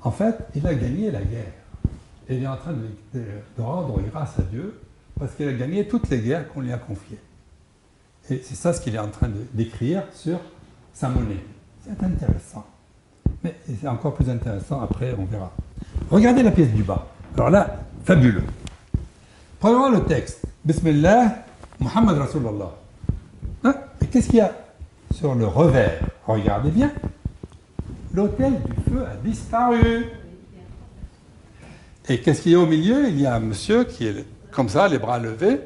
En fait, il a gagné la guerre. Et il est en train de rendre grâce à Dieu parce qu'il a gagné toutes les guerres qu'on lui a confiées. Et c'est ça ce qu'il est en train d'écrire sur sa monnaie. C'est intéressant. Mais c'est encore plus intéressant après, on verra. Regardez la pièce du bas. Alors là, fabuleux. Prenons le texte. Bismillah, Muhammad Rasulullah. Hein? Et qu'est-ce qu'il y a sur le revers? Regardez bien. L'autel du feu a disparu. Et qu'est-ce qu'il y a au milieu? Il y a un monsieur qui est comme ça, les bras levés,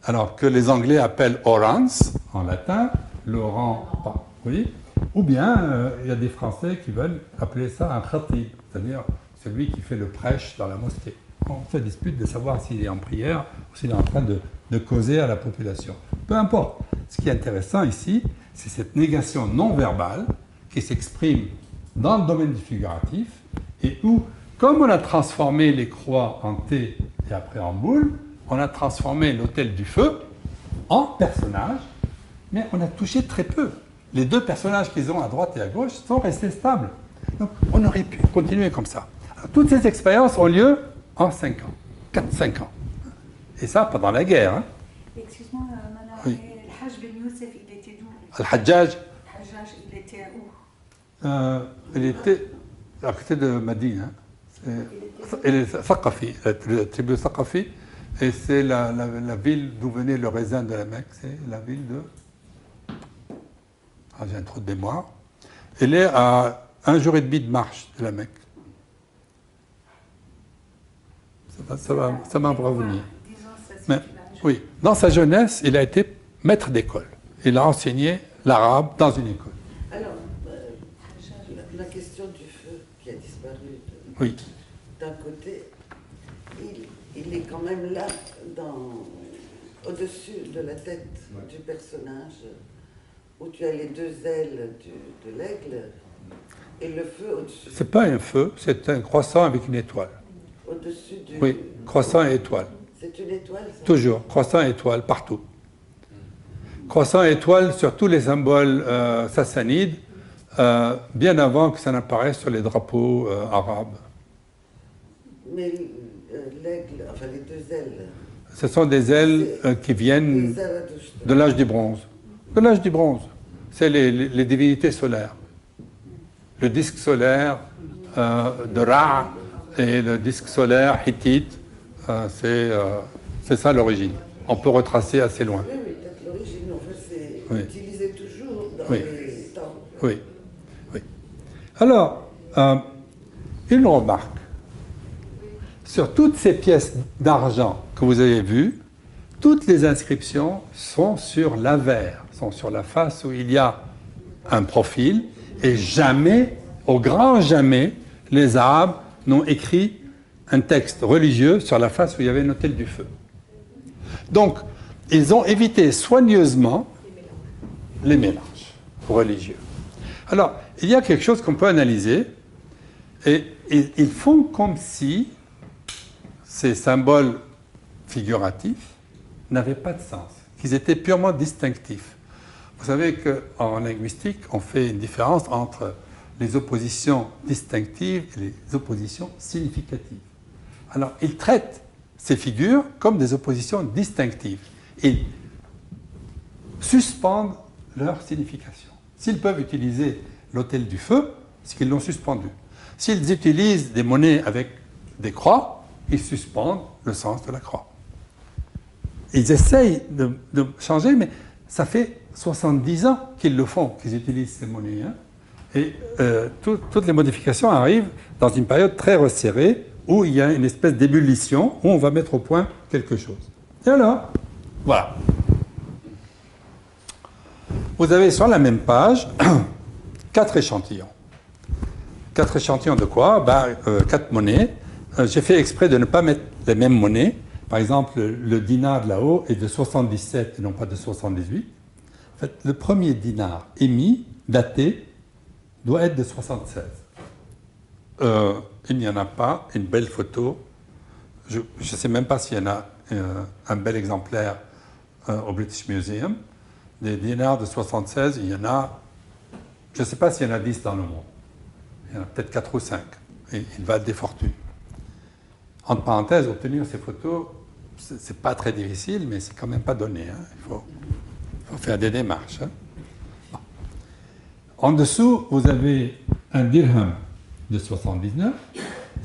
alors que les Anglais appellent orans, en latin, l'oran, oui. Ou bien, il y a des Français qui veulent appeler ça un khatib, c'est-à-dire celui qui fait le prêche dans la mosquée. On se dispute de savoir s'il est en prière ou s'il est en train de causer à la population. Peu importe. Ce qui est intéressant ici, c'est cette négation non verbale qui s'exprime dans le domaine du figuratif et où, comme on a transformé les croix en T et après en boule, on a transformé l'autel du feu en personnage, mais on a touché très peu. Les 2 personnages qu'ils ont à droite et à gauche sont restés stables. Donc, on aurait pu continuer comme ça. Alors, toutes ces expériences ont lieu en 5 ans, 4-5 ans. Et ça, pendant la guerre. Hein. Excuse-moi, Mana, Oui. Al-Hajj bin Youssef, il était d'où? Al-Hajjaj, Al-Hajjaj, il était où? il était à côté de Madine. Hein. Il est Thaqafi, la tribu Thaqafi, et c'est la ville d'où venait le raisin de la Mecque, c'est la ville de... Ah, j'ai un trou de mémoire. Elle est à 1 jour et demi de marche de la Mecque. Ça va me revenir. Mais, oui, dans sa jeunesse, il a été maître d'école. Il a enseigné l'arabe dans une école. Alors, la question du feu qui a disparu, Oui. d'un côté, il est quand même là, au-dessus de la tête du personnage, où tu as les 2 ailes de l'aigle. Et le feu au-dessus. C'est pas un feu, c'est un croissant avec une étoile. Au-dessus du. Oui, croissant et étoile. C'est une étoile, ça? Toujours, croissant et étoile, partout. Croissant et étoile sur tous les symboles sassanides, bien avant que ça n'apparaisse sur les drapeaux arabes. Mais l'aigle, enfin les deux ailes. Ce sont des ailes qui viennent Les Zarathoustra. de l'âge du bronze. De l'âge du bronze. C'est les divinités solaires. Le disque solaire de Ra et le disque solaire hittite, c'est ça l'origine. On peut retracer assez loin. Oui, oui, peut-être l'origine, enfin, c'est Oui. utilisé toujours dans Oui. les temples. Oui, oui. Alors, une remarque. Sur toutes ces pièces d'argent que vous avez vues, toutes les inscriptions sont sur l'avers, sont sur la face où il y a un profil, et jamais, au grand jamais, les Arabes n'ont écrit un texte religieux sur la face où il y avait une autel du feu. Donc, ils ont évité soigneusement les mélanges religieux. Alors, il y a quelque chose qu'on peut analyser, et ils font comme si ces symboles figuratifs n'avaient pas de sens, qu'ils étaient purement distinctifs. Vous savez qu'en linguistique, on fait une différence entre les oppositions distinctives et les oppositions significatives. Alors, ils traitent ces figures comme des oppositions distinctives. Ils suspendent leur signification. S'ils peuvent utiliser l'autel du feu, c'est qu'ils l'ont suspendu. S'ils utilisent des monnaies avec des croix, ils suspendent le sens de la croix. Ils essayent de changer, mais ça fait 70 ans qu'ils le font, qu'ils utilisent ces monnaies. Hein. Et toutes les modifications arrivent dans une période très resserrée où il y a une espèce d'ébullition, où on va mettre au point quelque chose. Et alors, voilà. Vous avez sur la même page 4 échantillons. 4 échantillons de quoi? 4 monnaies. J'ai fait exprès de ne pas mettre les mêmes monnaies. Par exemple, le dinar de là-haut est de 77 et non pas de 78. En fait, le premier dinar émis, daté, doit être de 76. Il n'y en a pas une belle photo. Je ne sais même pas s'il y en a un bel exemplaire au British Museum. Des dinars de 76, il y en a, je ne sais pas s'il y en a 10 dans le monde. Il y en a peut-être 4 ou 5. Et ils valent des fortunes. Entre parenthèses, obtenir ces photos, c'est pas très difficile, mais c'est quand même pas donné. Hein. Il faut faire des démarches. Hein. Bon. En dessous, vous avez un dirham de 79.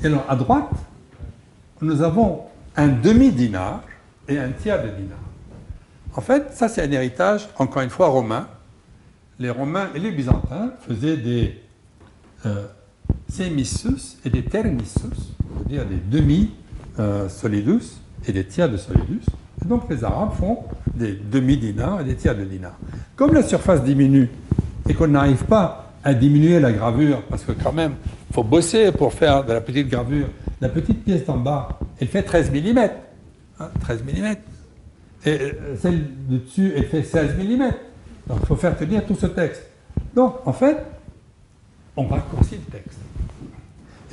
Et alors, à droite, nous avons un demi-dinar et un tiers de dinar. En fait, ça, c'est un héritage, encore une fois, romain. Les Romains et les Byzantins faisaient des semissus et des termissus, c'est-à-dire des demi-solidus et des tiers de solidus. Et donc, les Arabes font des demi-dinars et des tiers de dinars. Comme la surface diminue et qu'on n'arrive pas à diminuer la gravure, parce que quand même, il faut bosser pour faire de la petite gravure. La petite pièce d'en bas, elle fait 13 mm. Hein, 13 mm. Et celle de dessus, elle fait 16 mm. Donc, il faut faire tenir tout ce texte. Donc, en fait, on raccourcit le texte.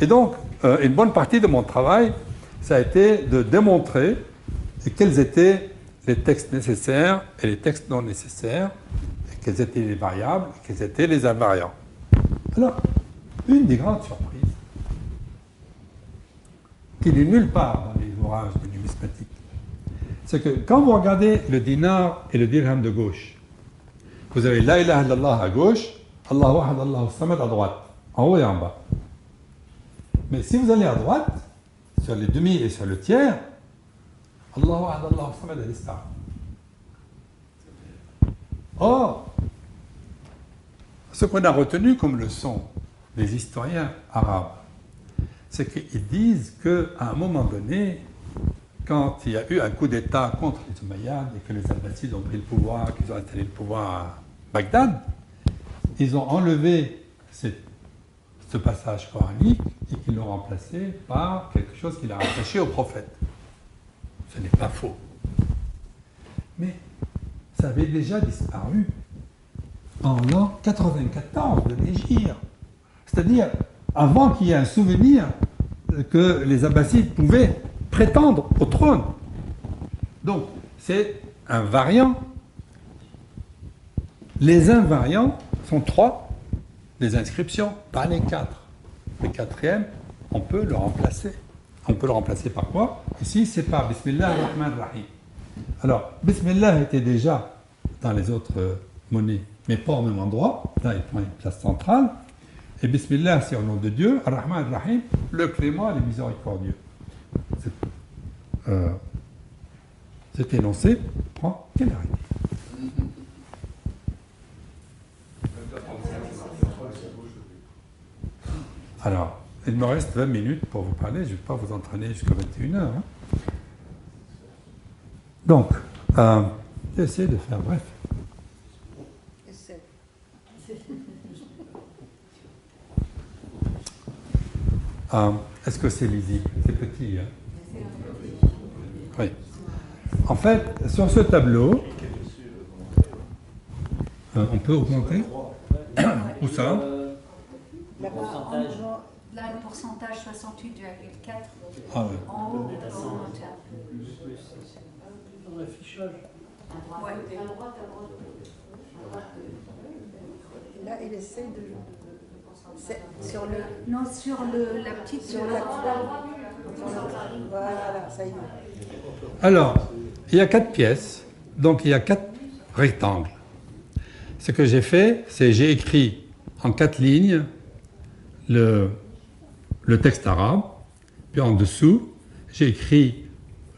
Et donc, une bonne partie de mon travail, ça a été de démontrer quels étaient les textes nécessaires et les textes non nécessaires, et quelles étaient les variables et quels étaient les invariants. Alors, une des grandes surprises, qui n'est nulle part dans les ouvrages de numismatique, c'est que quand vous regardez le dinar et le dirham de gauche, vous avez la ilaha illallah à gauche, Allahu ahad, Allahu samad à droite, en haut et en bas. Mais si vous allez à droite, sur les demi et sur le tiers, Allahu ahad, Allahu samad à l'islam. Or, ce qu'on a retenu comme leçon des historiens arabes, c'est qu'ils disent qu'à un moment donné, quand il y a eu un coup d'État contre les Umayyads et que les Abbasides ont pris le pouvoir, qu'ils ont installé le pouvoir à Bagdad, ils ont enlevé ce passage coranique et qu'ils l'ont remplacé par quelque chose qui l'a rattaché au prophète. Ce n'est pas faux. Mais ça avait déjà disparu en l'an 94 de l'Hégire. c'est-à-dire avant qu'il y ait un souvenir que les Abbassides pouvaient prétendre au trône. Donc, c'est un variant. Les invariants sont 3, les inscriptions, pas les 4. Le 4e, on peut le remplacer. On peut le remplacer par quoi? Ici, c'est par Bismillah ar-Rahman ar-Rahim. Alors, Bismillah était déjà dans les autres monnaies, mais pas au même endroit. Là, il prend une place centrale. Et Bismillah, c'est au nom de Dieu. Ar-Rahman ar-Rahim, le clément, le miséricordieux. Cet énoncé prend quelle arrêté? Alors, il me reste 20 minutes pour vous parler. Je ne vais pas vous entraîner jusqu'à 21h. Hein. Donc, j'essaie de faire bref. Est-ce que c'est lisible? C'est petit, hein? Oui. En fait, sur ce tableau, on peut augmenter? Où ça? Là, le pourcentage 68,4 Ah ouais. en haut de Dans l'affichage. Ouais. À droite, à droite. Là, il essaie de. C'est Sur le, non, sur la petite. sur la croix. Voilà, ça y est. Alors, il y a 4 pièces, donc il y a 4 rectangles. Ce que j'ai fait, c'est j'ai écrit en 4 lignes le texte arabe, puis en dessous, j'ai écrit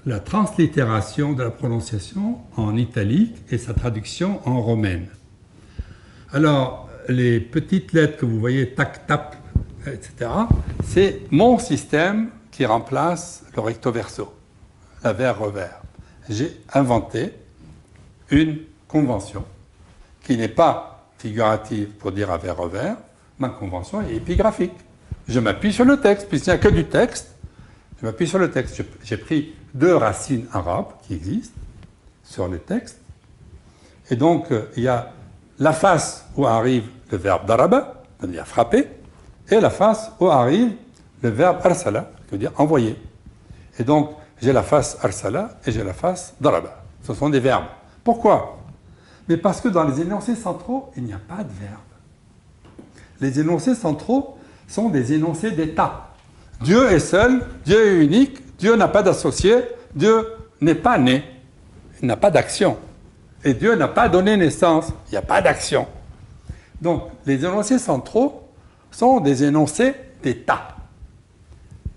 la translittération de la prononciation en italique et sa traduction en romaine. Alors, les petites lettres que vous voyez, tac, tap, etc., c'est mon système qui remplace le recto verso, la vers-revers. J'ai inventé une convention qui n'est pas figurative pour dire à vers-revers. Ma convention est épigraphique. Je m'appuie sur le texte, puisqu'il n'y a que du texte. Je m'appuie sur le texte. J'ai pris 2 racines arabes qui existent sur le texte. Et donc, il y a la face où arrive le verbe daraba, c'est-à-dire frapper, et la face où arrive le verbe arsala, qui veut dire envoyer. Et donc, j'ai la face arsala et j'ai la face daraba. Ce sont des verbes. Pourquoi? Mais parce que dans les énoncés centraux, il n'y a pas de verbe. Les énoncés centraux sont des énoncés d'état. Dieu est seul, Dieu est unique, Dieu n'a pas d'associé, Dieu n'est pas né, il n'a pas d'action. Et Dieu n'a pas donné naissance, il n'y a pas d'action. Donc, les énoncés centraux sont des énoncés d'état.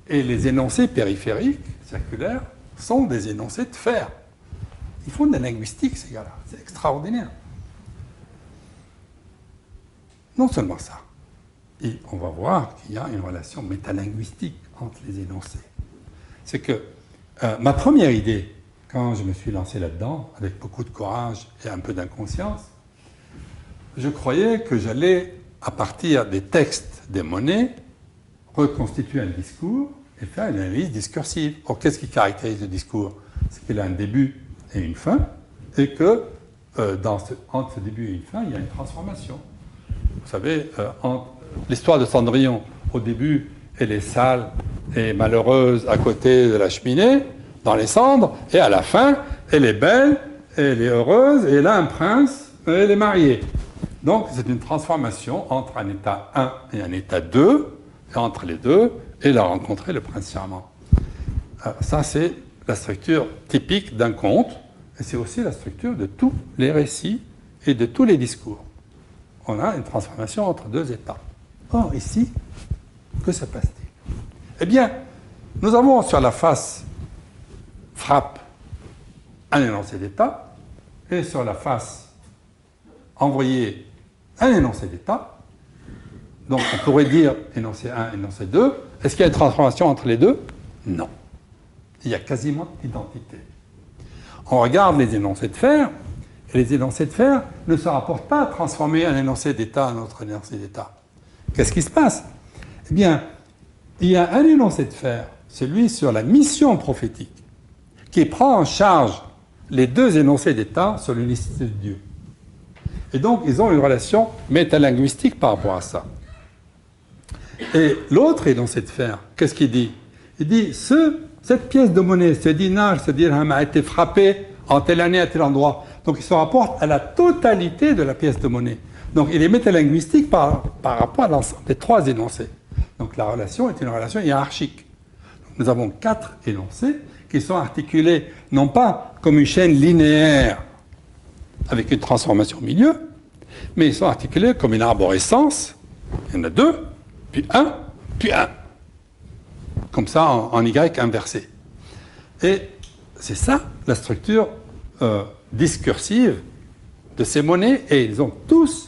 Et les énoncés périphériques, circulaires, sont des énoncés de faire. Ils font de la linguistique, ces gars-là. C'est extraordinaire. Non seulement ça. Et on va voir qu'il y a une relation métalinguistique entre les énoncés. C'est que ma première idée, quand je me suis lancé là-dedans, avec beaucoup de courage et un peu d'inconscience, je croyais que j'allais, à partir des textes des monnaies, reconstituer un discours et faire une analyse discursive. Or, qu'est-ce qui caractérise le discours? C'est qu'il a un début et une fin, et que entre ce début et une fin, il y a une transformation. Vous savez, l'histoire de Cendrillon, au début, elle est sale et malheureuse à côté de la cheminée, dans les cendres, et à la fin, elle est belle, elle est heureuse, et elle a un prince, et elle est mariée. Donc, c'est une transformation entre un état 1 et un état 2, et entre les deux, elle a rencontré le prince charmant. Ça, c'est la structure typique d'un conte, et c'est aussi la structure de tous les récits et de tous les discours. On a une transformation entre 2 états. Or, ici, que se passe-t-il? Eh bien, nous avons sur la face frappe un énoncé d'état, et sur la face envoyé un énoncé d'état. Donc, on pourrait dire énoncé 1, énoncé 2. Est-ce qu'il y a une transformation entre les deux? Non. Il y a quasiment identité. On regarde les énoncés de fer, et les énoncés de fer ne se rapportent pas à transformer un énoncé d'état en un autre énoncé d'état. Qu'est-ce qui se passe? Eh bien, il y a un énoncé de fer, celui sur la mission prophétique, qui prend en charge les 2 énoncés d'état sur l'unicité de Dieu. Et donc, ils ont une relation métalinguistique par rapport à ça. Et l'autre énoncé de faire, qu'est-ce qu'il dit? Il dit, cette pièce de monnaie, ce dinar, ce dirham a été frappé en telle année à tel endroit. Donc il se rapporte à la totalité de la pièce de monnaie. Donc il est métalinguistique par rapport à l'ensemble des trois énoncés. Donc la relation est une relation hiérarchique. Donc, nous avons 4 énoncés qui sont articulés non pas comme une chaîne linéaire avec une transformation au milieu, mais ils sont articulés comme une arborescence. Il y en a 2, puis 1, puis 1. Comme ça en Y inversé. Et c'est ça la structure discursive de ces monnaies, et ils ont tous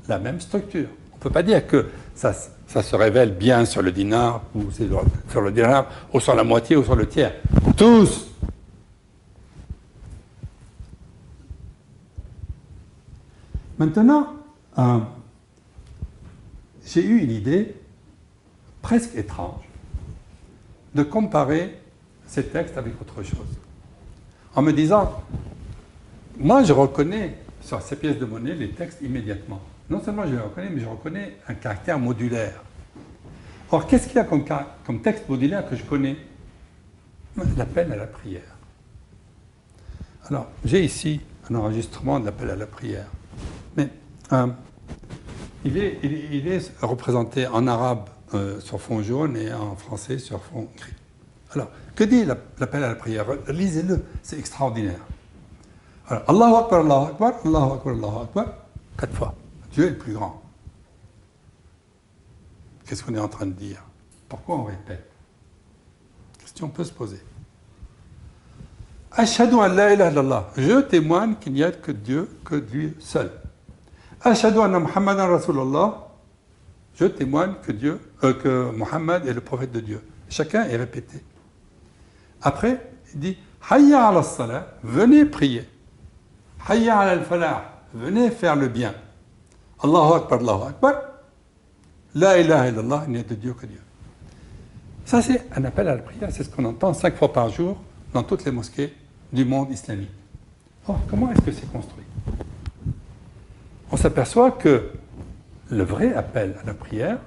la même structure. On ne peut pas dire que ça se révèle bien sur le dinar, ou sur le dirham, ou sur la moitié, ou sur le tiers. Tous. Maintenant, j'ai eu une idée presque étrange de comparer ces textes avec autre chose. En me disant, moi je reconnais sur ces pièces de monnaie les textes immédiatement. Non seulement je les reconnais, mais je reconnais un caractère modulaire. Or, qu'est-ce qu'il y a comme texte modulaire que je connais? L'appel à la prière. Alors, j'ai ici un enregistrement de l'appel à la prière. Mais il est représenté en arabe sur fond jaune et en français sur fond gris. Alors, que dit l'appel à la prière? Lisez-le, c'est extraordinaire. Alors, Allahu Akbar, Allahu Akbar, Allahu Akbar, Allahu Akbar, 4 fois. Dieu est le plus grand. Qu'est-ce qu'on est en train de dire? Pourquoi on répète? Question peut se poser. Ashhadu an la ilaha illallah. Je témoigne qu'il n'y a que Dieu, que lui seul. Ashhadu anna Muhammadan Rasulullah. Je témoigne que Muhammad est le prophète de Dieu. Chacun est répété. Après, il dit Hayya ala salah, venez prier. Hayya ala al-falah, venez faire le bien. Allahu Akbar, Allahu Akbar. La ilaha illallah, il n'y a de Dieu que Dieu. Ça, c'est un appel à la prière. C'est ce qu'on entend 5 fois par jour dans toutes les mosquées du monde islamique. Or, comment est-ce que c'est construit? On s'aperçoit que le vrai appel à la prière,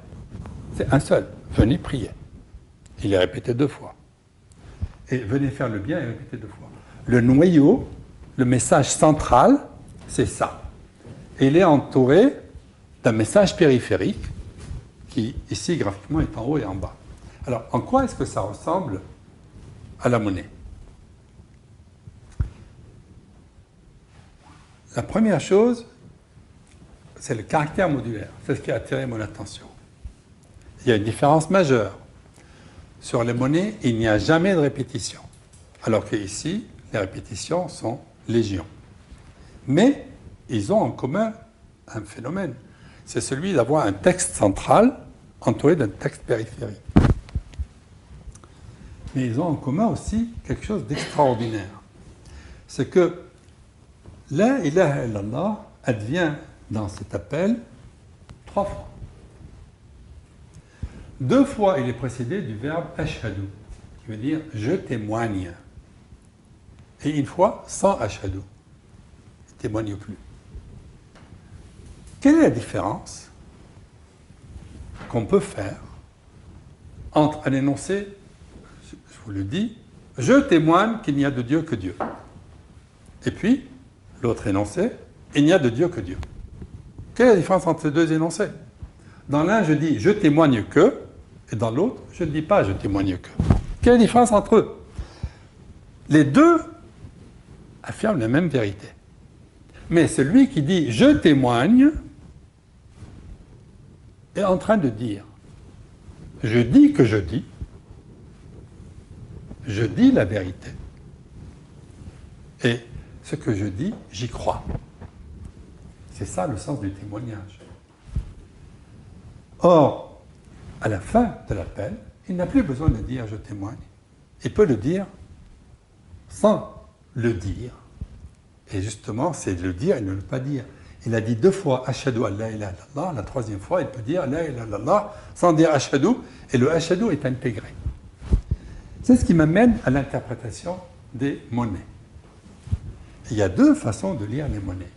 c'est un seul. Venez prier. Il est répété 2 fois. Et venez faire le bien est répété 2 fois. Le noyau, le message central, c'est ça. Et il est entouré d'un message périphérique qui, ici, graphiquement, est en haut et en bas. Alors, en quoi est-ce que ça ressemble à la monnaie? La première chose, c'est le caractère modulaire. C'est ce qui a attiré mon attention. Il y a une différence majeure. Sur les monnaies, il n'y a jamais de répétition. Alors qu'ici, les répétitions sont légion. Mais ils ont en commun un phénomène. C'est celui d'avoir un texte central entouré d'un texte périphérique. Mais ils ont en commun aussi quelque chose d'extraordinaire. C'est que la ilaha illallah advient dans cet appel 3 fois. 2 fois, il est précédé du verbe ashhadu, qui veut dire je témoigne. Et une fois, sans ashhadu, il ne témoigne plus. Quelle est la différence qu'on peut faire entre un énoncé, je vous le dis, je témoigne qu'il n'y a de Dieu que Dieu, et puis l'autre énoncé, il n'y a de Dieu que Dieu. Quelle est la différence entre ces 2 énoncés? Dans l'un, je dis je témoigne que, et dans l'autre, je ne dis pas je témoigne que. Quelle est la différence entre eux? Les 2 affirment la même vérité. Mais celui qui dit je témoigne est en train de dire je dis que je dis la vérité. Et ce que je dis, j'y crois. C'est ça le sens du témoignage. Or, à la fin de l'appel, il n'a plus besoin de dire « je témoigne ». Il peut le dire sans le dire. Et justement, c'est le dire et ne le pas dire. Il a dit 2 fois « ashhadu an la ilaha illallah ». La 3e fois, il peut dire « la ilaha illallah » sans dire « ashhadu ». Et le « ashhadu » est intégré. C'est ce qui m'amène à l'interprétation des monnaies. Il y a 2 façons de lire les monnaies.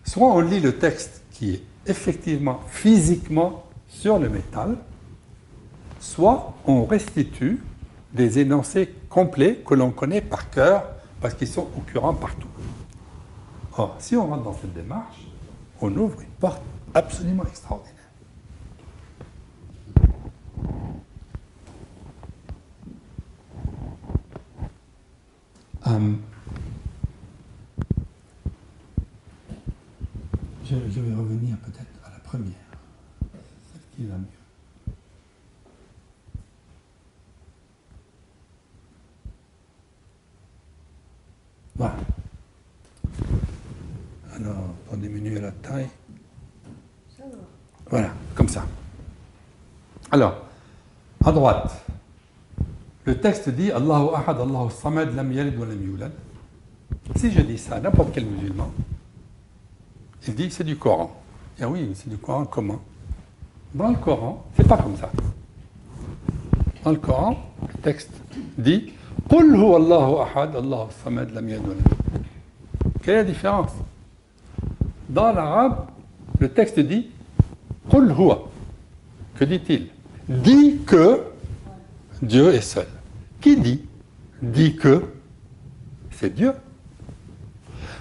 Soit on lit le texte qui est effectivement, physiquement sur le métal, soit on restitue des énoncés complets que l'on connaît par cœur parce qu'ils sont occurrents partout. Or, si on rentre dans cette démarche, on ouvre une porte absolument extraordinaire. Je vais revenir peut-être à la première, celle qui va mieux. Voilà. Alors, pour diminuer la taille. Voilà, comme ça. Alors, à droite, le texte dit Allahu ahad, Allahu samad, lam yalid wa lam yulad. Si je dis ça à n'importe quel musulman, il dit c'est du Coran. Ah oui, c'est du Coran, comment? Dans le Coran, c'est pas comme ça. Dans le Coran, le texte dit Qul huwa Allahu ahad, Allahu samad, lam yalid wa lam yulad. Quelle est la différence? Dans l'arabe, le texte dit Qul huwa. Que dit-il? Dit que Dieu est seul. Qui dit? Dit que c'est Dieu.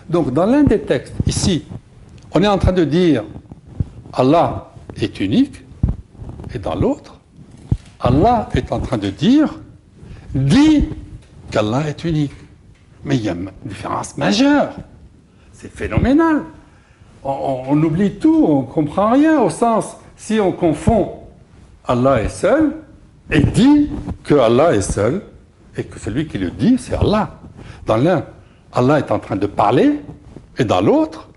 Donc, dans l'un des textes, ici, on est en train de dire Allah est unique, et dans l'autre, Allah est en train de dire dit qu'Allah est unique. Mais il y a une différence majeure. C'est phénoménal. On oublie tout, on ne comprend rien, au sens, si on confond Allah est seul, et dit que Allah est seul, et que celui qui le dit, c'est Allah. Dans l'un, Allah est en train de parler, et dans l'autre,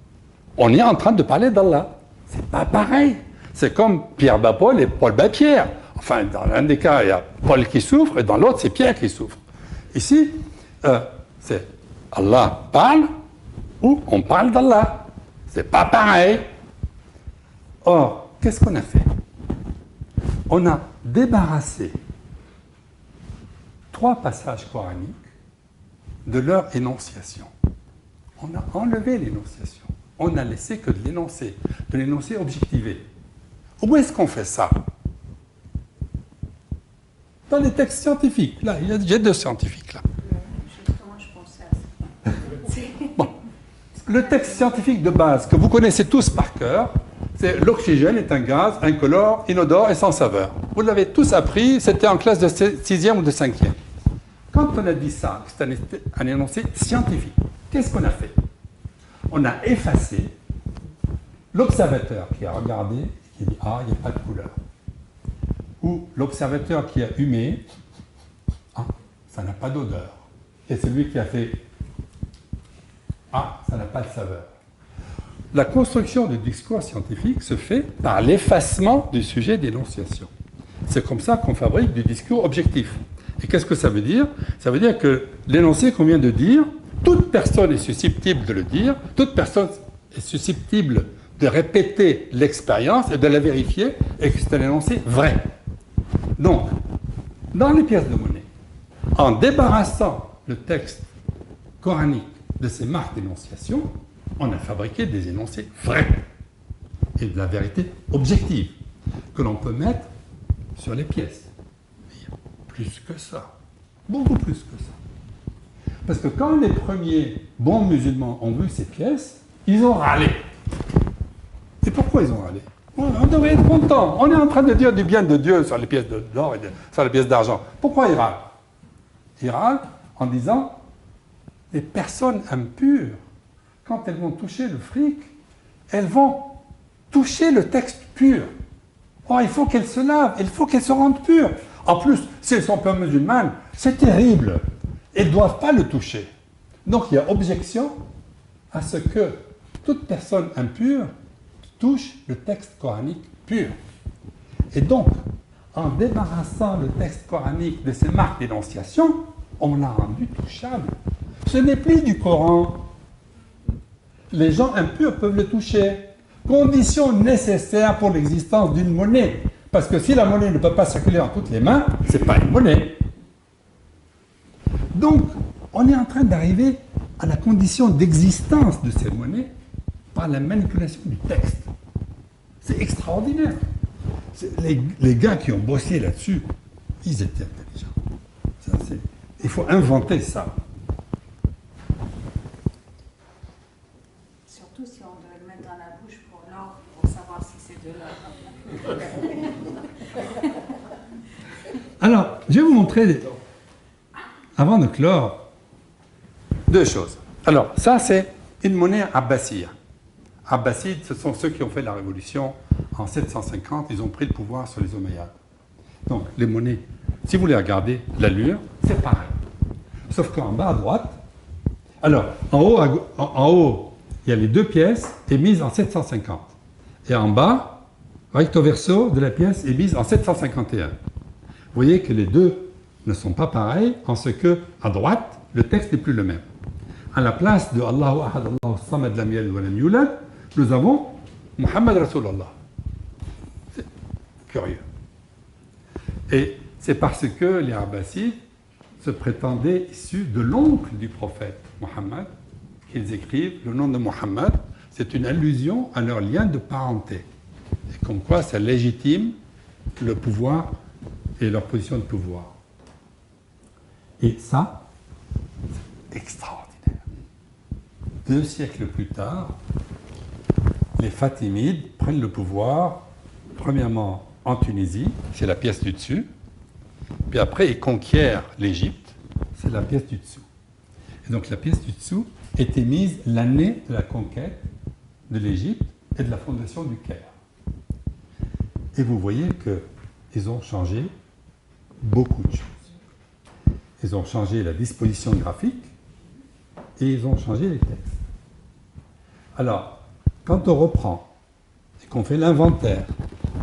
on est en train de parler d'Allah. C'est pas pareil. C'est comme Pierre bat Paul et Paul bat Pierre. Enfin, dans l'un des cas, il y a Paul qui souffre, et dans l'autre, c'est Pierre qui souffre. Ici, c'est Allah parle, ou on parle d'Allah. C'est pas pareil. Or, qu'est-ce qu'on a fait? On a débarrassé 3 passages coraniques de leur énonciation. On a enlevé l'énonciation. On n'a laissé que de l'énoncé objectivé. Où est-ce qu'on fait ça? Dans les textes scientifiques. Là, j'ai 2 scientifiques là. Justement, je pensais à ça. Bon. Le texte scientifique de base que vous connaissez tous par cœur, c'est l'oxygène est un gaz incolore, inodore et sans saveur. Vous l'avez tous appris, c'était en classe de 6e ou de 5e. Quand on a dit ça, c'est un énoncé scientifique, qu'est-ce qu'on a fait? On a effacé l'observateur qui a regardé et qui a dit « Ah, il n'y a pas de couleur ». Ou l'observateur qui a humé « Ah, ça n'a pas d'odeur ». Et celui qui a fait « Ah, ça n'a pas de saveur ». La construction du discours scientifique se fait par l'effacement du sujet d'énonciation. C'est comme ça qu'on fabrique du discours objectif. Et qu'est-ce que ça veut dire? Ça veut dire que l'énoncé qu'on vient de dire, toute personne est susceptible de le dire, toute personne est susceptible de répéter l'expérience et de la vérifier, et que c'est un énoncé vrai. Donc, dans les pièces de monnaie, en débarrassant le texte coranique de ses marques d'énonciation, on a fabriqué des énoncés vrais et de la vérité objective que l'on peut mettre sur les pièces. Mais il y a plus que ça, beaucoup plus que ça. Parce que quand les premiers bons musulmans ont vu ces pièces, ils ont râlé. Et pourquoi ils ont râlé? On devrait être content. On est en train de dire du bien de Dieu sur les pièces d'or et sur les pièces d'argent. Pourquoi ils râlent? Ils râlent en disant les personnes impures, quand elles vont toucher le fric, elles vont toucher le texte pur. Oh, il faut qu'elles se lavent, il faut qu'elles se rendent pures. En plus, si elles sont pas musulmanes, c'est terrible. Elles ne doivent pas le toucher. Donc il y a objection à ce que toute personne impure touche le texte coranique pur. Et donc, en débarrassant le texte coranique de ses marques d'énonciation, on l'a rendu touchable. Ce n'est plus du Coran. Les gens impurs peuvent le toucher. Condition nécessaire pour l'existence d'une monnaie. Parce que si la monnaie ne peut pas circuler en toutes les mains, ce n'est pas une monnaie. Donc, on est en train d'arriver à la condition d'existence de cette monnaie par la manipulation du texte. C'est extraordinaire. Les gars qui ont bossé là-dessus, ils étaient intelligents. Il faut inventer ça. Surtout si on doit le mettre dans la bouche pour l'or, pour savoir si c'est de l'or. Alors, je vais vous montrer, avant de clore, deux choses. Alors, ça, c'est une monnaie abbassiya. Abbassides, ce sont ceux qui ont fait la révolution en 750. Ils ont pris le pouvoir sur les Omeyyades. Donc, les monnaies, si vous les regardez, l'allure, c'est pareil. Sauf qu'en bas à droite, alors, en haut, il y a les deux pièces émises en 750. Et en bas, recto verso de la pièce émise en 751. Vous voyez que les deux ne sont pas pareils en ce que, à droite, le texte n'est plus le même. À la place de Allahu Ahad, Allahu Samad, Lam Yalid wa Lam Yulad, nous avons Muhammad Rasulullah. C'est curieux. Et c'est parce que les Abbassides se prétendaient issus de l'oncle du prophète Muhammad qu'ils écrivent le nom de Muhammad. C'est une allusion à leur lien de parenté. Et comme quoi ça légitime le pouvoir et leur position de pouvoir. Et ça, c'est extraordinaire. 2 siècles plus tard, les Fatimides prennent le pouvoir, premièrement en Tunisie, c'est la pièce du dessus, puis après ils conquièrent l'Égypte, c'est la pièce du dessous. Et donc la pièce du dessous est émise l'année de la conquête de l'Égypte et de la fondation du Caire. Et vous voyez qu'ils ont changé beaucoup de choses. Ils ont changé la disposition graphique et ils ont changé les textes. Alors, quand on reprend et qu'on fait l'inventaire,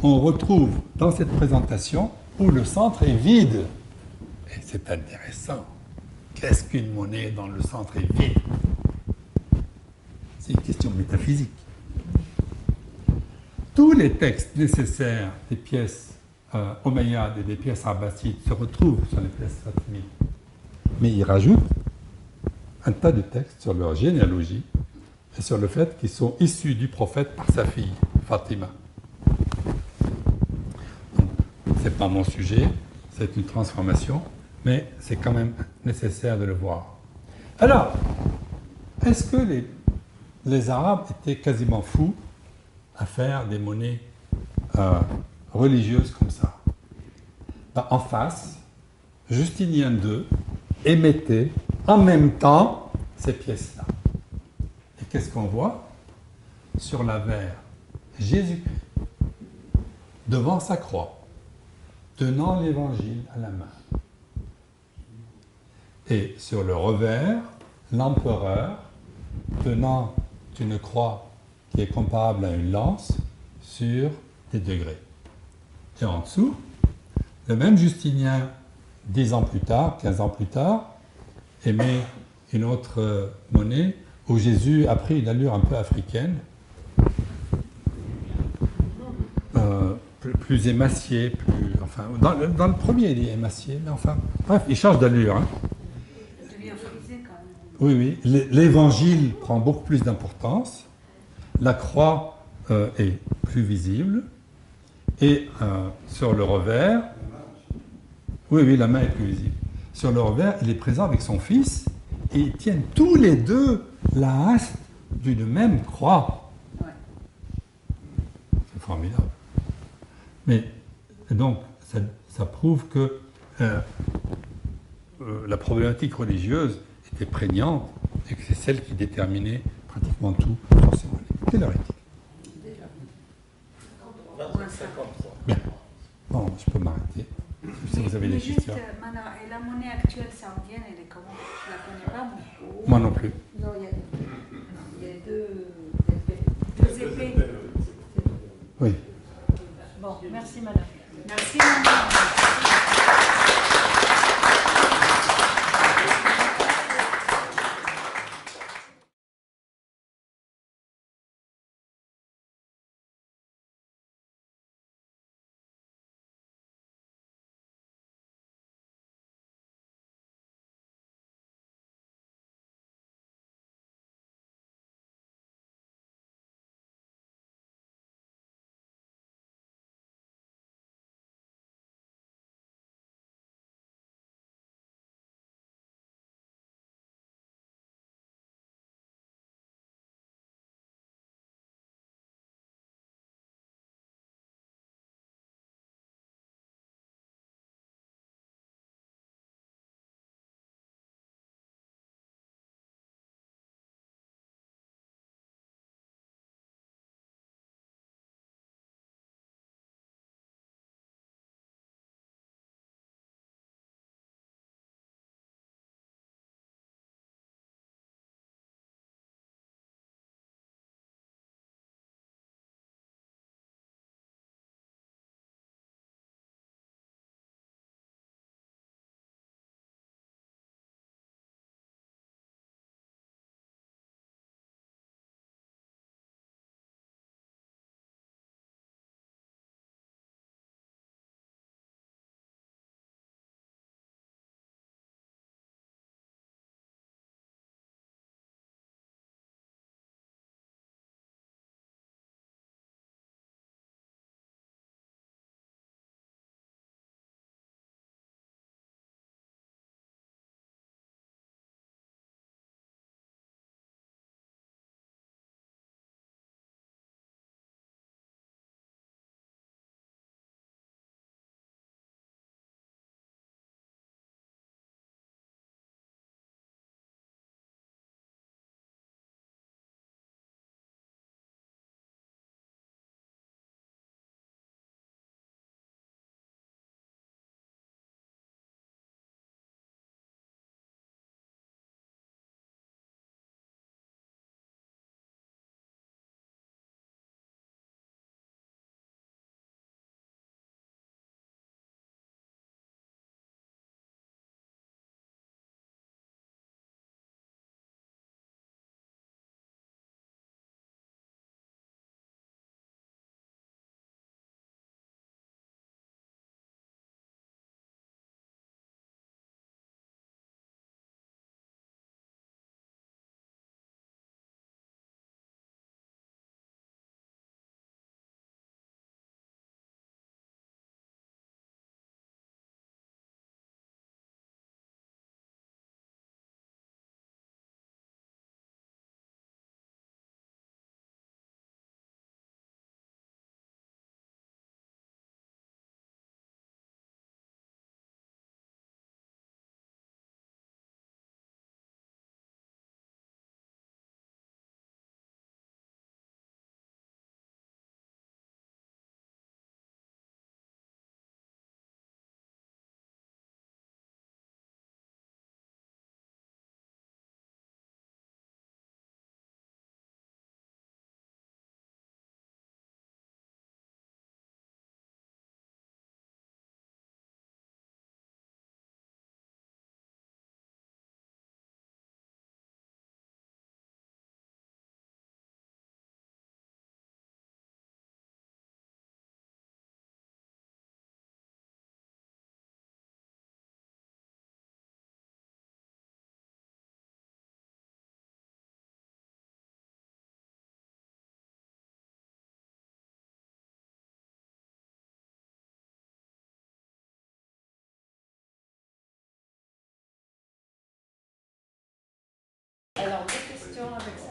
on retrouve dans cette présentation où le centre est vide. Et c'est intéressant. Qu'est-ce qu'une monnaie dont le centre est vide? C'est une question métaphysique. Tous les textes nécessaires des pièces omeyyades et des pièces abbassides se retrouvent sur les pièces fatimides. Mais ils rajoutent un tas de textes sur leur généalogie et sur le fait qu'ils sont issus du prophète par sa fille, Fatima. Ce n'est pas mon sujet, c'est une transformation, mais c'est quand même nécessaire de le voir. Alors, est-ce que les Arabes étaient quasiment fous à faire des monnaies religieuses comme ça? En face, Justinien II émettait en même temps ces pièces-là. Et qu'est-ce qu'on voit? Sur l'avers, Jésus-Christ, devant sa croix, tenant l'évangile à la main. Et sur le revers, l'empereur, tenant une croix qui est comparable à une lance sur des degrés. Et en dessous, le même Justinien, 10 ans plus tard, 15 ans plus tard, émet une autre monnaie où Jésus a pris une allure un peu africaine, plus émacié, enfin, dans le premier il est émacié, mais enfin, bref, il change d'allure. Hein. Ça devient frisé quand même. Oui, oui, l'évangile prend beaucoup plus d'importance, la croix est plus visible, et sur le revers, oui, la main est plus visible. Sur le revers, il est présent avec son fils, et ils tiennent tous les deux la haste d'une même croix. Ouais. C'est formidable. Mais donc, ça prouve que la problématique religieuse était prégnante et que c'est celle qui déterminait pratiquement tout sur ces monnaies. Quelle heure est-il? Bien. Bon, je peux m'arrêter. Si vous avez des Juste, questions. Mana, et la monnaie actuelle saoudienne, elle est comment? Je la connais pas, moi. Moi non plus. Non, il y a deux épées. Deux épées. Oui. Bon, merci madame. Merci madame.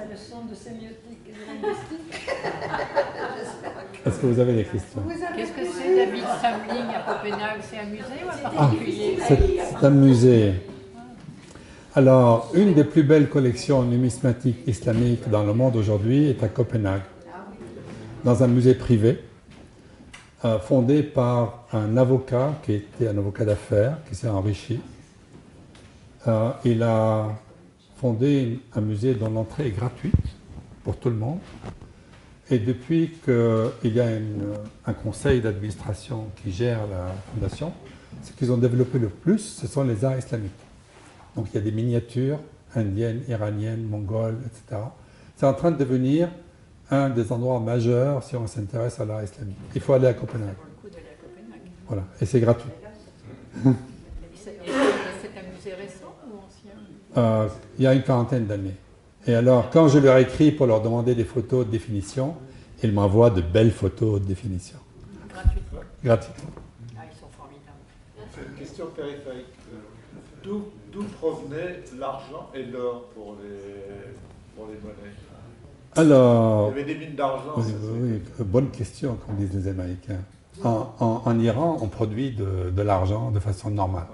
sa leçon de sémiotique et de linguistique. Est-ce que vous avez des questions? Qu'est-ce que c'est David Samling à Copenhague? C'est un musée ou un particulier? C'est un musée. Alors, une des plus belles collections numismatiques islamiques dans le monde aujourd'hui est à Copenhague, dans un musée privé, fondé par un avocat qui était un avocat d'affaires, qui s'est enrichi. Il a fondé un musée dont l'entrée est gratuite pour tout le monde. Et depuis qu'il y a un conseil d'administration qui gère la fondation, ce qu'ils ont développé le plus, ce sont les arts islamiques. Donc il y a des miniatures indiennes, iraniennes, mongoles, etc. C'est en train de devenir un des endroits majeurs si on s'intéresse à l'art islamique. Il faut aller à Copenhague. Voilà, et c'est gratuit. C'est un musée récent ou ancien? Il y a une quarantaine d'années. Et alors, quand je leur écris pour leur demander des photos de définition, ils m'envoient de belles photos de définition. Gratuitement. Gratuitement. Ah, ils sont formidables. C'est une question périphérique. D'où provenait l'argent et l'or pour les monnaies? Alors, Il y avait des mines d'argent. oui, ça, oui, bonne question, comme disent les Américains. En Iran, on produit de l'argent de façon normale.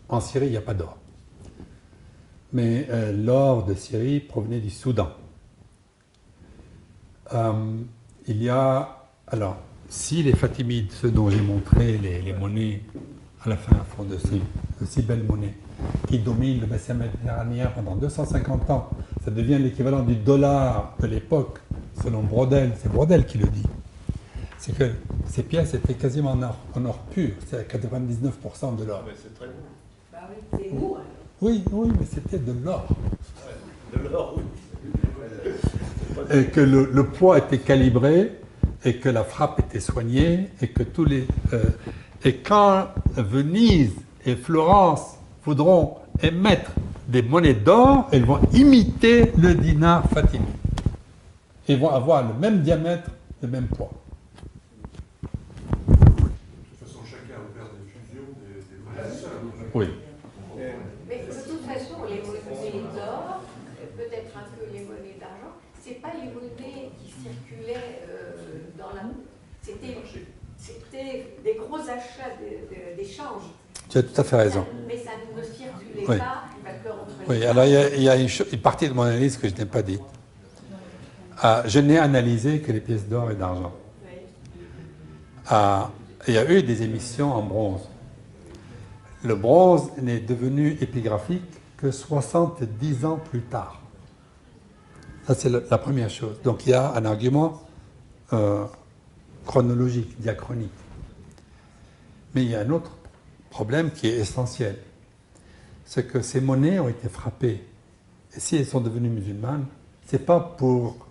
En Syrie, il n'y a pas d'or. Mais l'or de Syrie provenait du Soudan. Il y a... Alors, si les Fatimides, ceux dont j'ai montré les monnaies, à la fin font de si belles monnaies, qui dominent le bassin méditerranéen pendant 250 ans, ça devient l'équivalent du dollar de l'époque, selon Brodel, c'est Brodel qui le dit. C'est que ces pièces étaient quasiment en or pur, c'est à 99% de l'or. Mais c'est très beau. Bah oui, c'est où? Oui, oui, mais c'était de l'or. De l'or, oui. Et que le poids était calibré, et que la frappe était soignée, et que tous les... et quand Venise et Florence voudront émettre des monnaies d'or, elles vont imiter le dinar fatimide. Ils vont avoir le même diamètre, le même poids. De toute façon, chacun opère des fusions, des monnaies. Oui. Mais de toute façon, les monnaies d'or, peut-être un peu les monnaies d'argent, c'est pas les monnaies qui circulaient dans la... C'était des gros achats d'échanges. Tu as tout à fait raison. Mais ça ne circulait Oui. pas entre Oui, les alors il y a une partie de mon analyse que je n'ai pas dite. Je n'ai analysé que les pièces d'or et d'argent. Il y a eu des émissions en bronze. Le bronze n'est devenu épigraphique que 70 ans plus tard. Ça, c'est la première chose. Donc il y a un argument chronologique, diachronique. Mais il y a un autre problème qui est essentiel. C'est que ces monnaies ont été frappées. Et si elles sont devenues musulmanes, ce n'est pas pour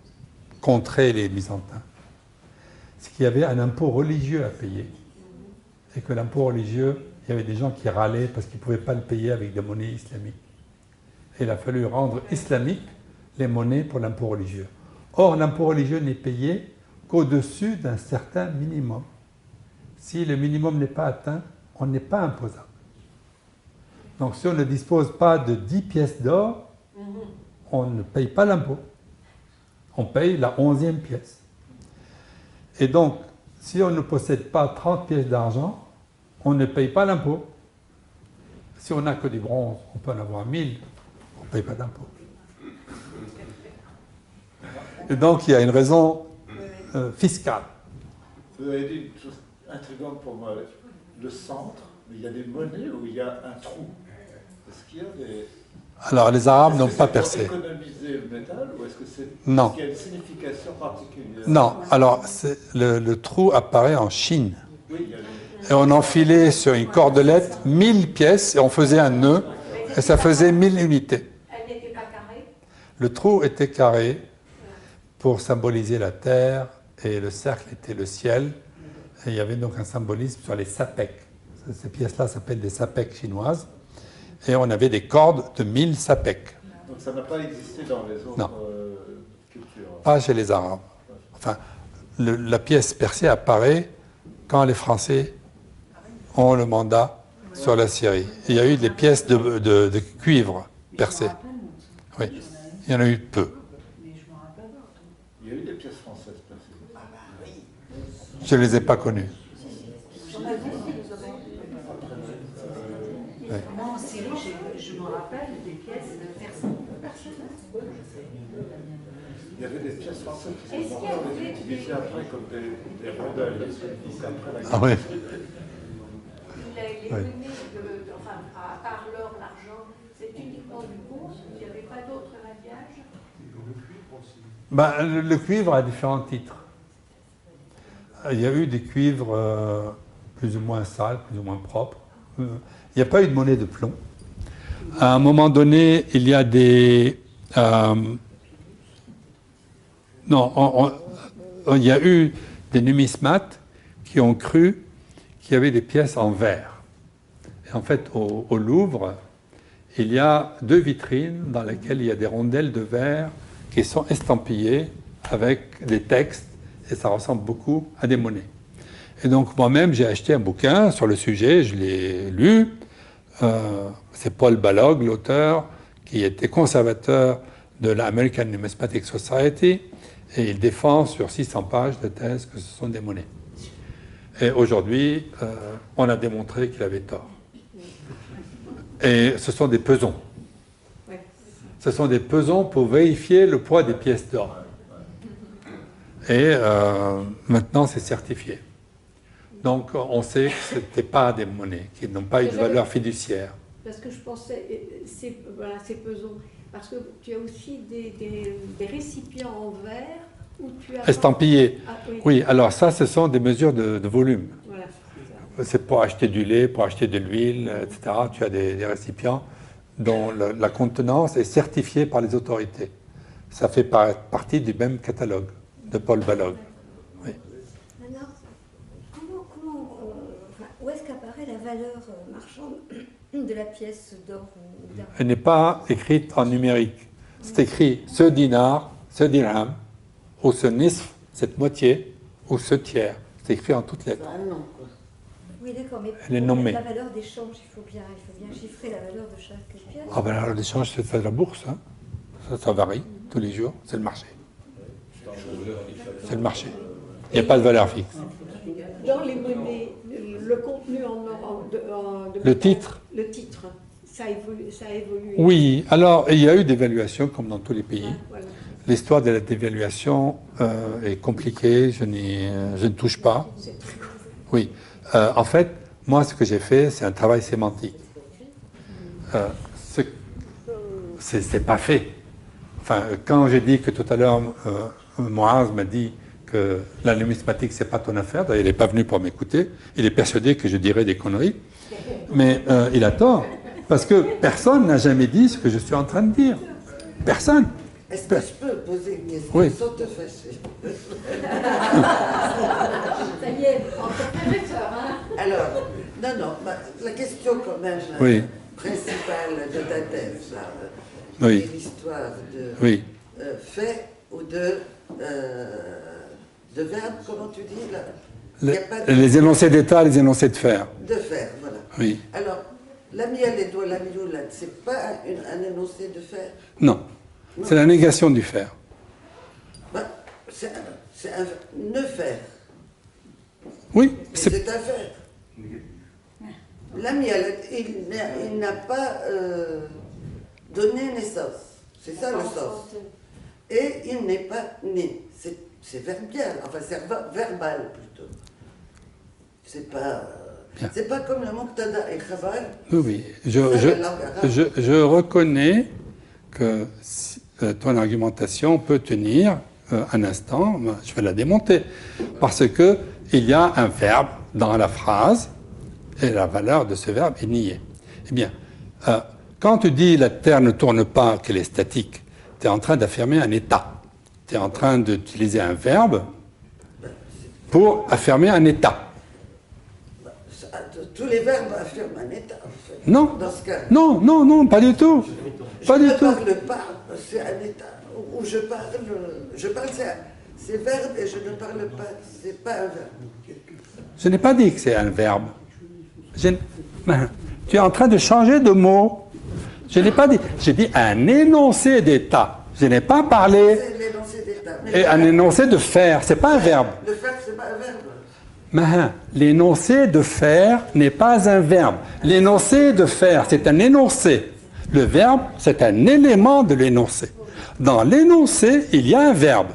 contrer les Byzantins. C'est qu'il y avait un impôt religieux à payer. Et que l'impôt religieux, il y avait des gens qui râlaient parce qu'ils ne pouvaient pas le payer avec des monnaies islamiques. Et il a fallu rendre islamiques les monnaies pour l'impôt religieux. Or, l'impôt religieux n'est payé qu'au-dessus d'un certain minimum. Si le minimum n'est pas atteint, on n'est pas imposable. Donc si on ne dispose pas de 10 pièces d'or, on ne paye pas l'impôt. On paye la 11e pièce. Et donc, si on ne possède pas 30 pièces d'argent, on ne paye pas l'impôt. Si on n'a que du bronze, on peut en avoir 1000, on ne paye pas d'impôt. Et donc, il y a une raison fiscale. Vous avez dit une chose intrigante pour moi. Le centre, mais il y a des monnaies où il y a un trou. Est-ce qu'il y a des... Alors, les Arabes n'ont pas percé. Est-ce que c'est pour économiser le métal ou est-ce que c'est... Non. Est-ce qu'il y a une signification particulière? Non, alors le trou apparaît en Chine. Oui, il y a les... Et on enfilait sur une cordelette 1000 pièces et on faisait un nœud et ça faisait 1000 unités. Elle n'était pas carrée. Le trou était carré pour symboliser la terre et le cercle était le ciel. Et il y avait donc un symbolisme sur les sapèques. Ces pièces-là s'appellent des sapèques chinoises. Et on avait des cordes de 1000 sapèques. Donc ça n'a pas existé dans les autres Non. cultures. Pas chez les Arabes. Enfin, la pièce percée apparaît quand les Français ont le mandat sur la Syrie. Il y a eu des pièces de cuivre percées. Oui. Il y en a eu peu. Mais je me rappelle pas. Il y a eu des pièces françaises passées. Je ne les ai pas connues. Ouais. Moi, en Syrie, je me rappelle des pièces de personnes. Il y avait des pièces françaises qui Est-ce sont qu'il y a encore des- utilisées après comme des rondelles. Donc après la Ah oui. Les Ouais. monnaies, enfin, à part l'or, l'argent, c'est uniquement du bronze. Il n'y avait pas d'autres radiages. Ben, le cuivre a différents titres. Il y a eu des cuivres plus ou moins sales, plus ou moins propres. Il n'y a pas eu de monnaie de plomb. À un moment donné, il y a des... il y a eu des numismates qui ont cru qu'il y avait des pièces en verre. Et en fait, au Louvre, il y a 2 vitrines dans lesquelles il y a des rondelles de verre qui sont estampillées avec des textes, et ça ressemble beaucoup à des monnaies. Et donc moi-même, j'ai acheté un bouquin sur le sujet, je l'ai lu. C'est Paul Balog, l'auteur, qui était conservateur de la American Numismatic Society, et il défend sur 600 pages de thèse que ce sont des monnaies. Et aujourd'hui, on a démontré qu'il avait tort. Et ce sont des pesons. Ce sont des pesons pour vérifier le poids des pièces d'or. Et maintenant, c'est certifié. Donc, on sait que ce n'étaient pas des monnaies, qui n'ont pas eu de valeur fiduciaire. Parce que je pensais, voilà, c'est pesant. Parce que tu as aussi des récipients en verre où tu as... Estampillés. Ah, oui. Oui, alors ça, ce sont des mesures de volume. Voilà. C'est pour acheter du lait, pour acheter de l'huile, etc. Tu as des récipients dont la contenance est certifiée par les autorités. Ça fait partie du même catalogue de Paul Balog. Oui. Maintenant, où est-ce qu'apparaît la valeur marchande de la pièce d'or ou d'argent? Elle n'est pas écrite en numérique. C'est écrit ce dinar, ce dirham, ou ce nisf, cette moitié, ou ce tiers. C'est écrit en toutes lettres. Ah non, quoi. Oui, d'accord, mais Elle est nommée. la valeur d'échange, il faut bien chiffrer la valeur de chaque pièce. Ah ben alors l'échange, c'est de la bourse. Hein. Ça varie tous les jours. C'est le marché. C'est le marché. Il n'y a pas de valeur fixe. Dans les monnaies, le contenu en or, Le titre? Le titre, ça a évolué. Oui, alors il y a eu des dévaluations comme dans tous les pays. Voilà. L'histoire de la dévaluation est compliquée, je ne touche pas. Oui, en fait, moi ce que j'ai fait, c'est un travail sémantique. C'est pas fait. Enfin, quand j'ai dit que tout à l'heure, Moaz m'a dit que la numismatique, c'est pas ton affaire, d'ailleurs, il n'est pas venu pour m'écouter, il est persuadé que je dirais des conneries, mais il a tort, parce que personne n'a jamais dit ce que je suis en train de dire. Personne. Est-ce que je peux poser une question Oui. sans te fâcher? Ça y est, entre professeurs, hein. Alors, non, la question quand même Oui. principale de ta thèse, là, Oui. c'est l'histoire de Oui. fait ou de verbe, comment tu dis là? Il y a pas de- Les énoncés d'état, les énoncés de faire. De faire, voilà. Oui. Alors, la miel et doigt, la mioulade, c'est pas un énoncé de faire? Non. C'est la négation du faire. Ben, c'est un ne faire. Oui. Mais c'est- c'est un faire. La miel, il n'a pas donné naissance. C'est ça le sens. Et il n'est pas né. C'est verbial, enfin c'est verbal plutôt. C'est pas comme le Muqtada et Khabar. Oui, oui. Je reconnais que ton argumentation peut tenir un instant, je vais la démonter, parce que il y a un verbe dans la phrase et la valeur de ce verbe est niée. Eh bien, quand tu dis la Terre ne tourne pas, qu'elle est statique, tu es en train d'affirmer un état. Tu es en train d'utiliser un verbe pour affirmer un état. Tous les verbes affirment un état, en fait. Non. Dans ce cas. Non, non, non, pas du tout. Pas je du ne tout. parle pas, c'est un état. Où je parle, c'est verbe et je ne parle pas, c'est pas un verbe. Je n'ai pas dit que c'est un verbe. Tu es en train de changer de mot. Je n'ai pas dit. J'ai dit un énoncé d'état. Je n'ai pas parlé. C'est l'énoncé d'état. Et un énoncé de faire, c'est pas un verbe. De faire, c'est pas un verbe. L'énoncé de faire n'est pas un verbe. L'énoncé de faire, c'est un énoncé. Le verbe, c'est un élément de l'énoncé. Dans l'énoncé, il y a un verbe.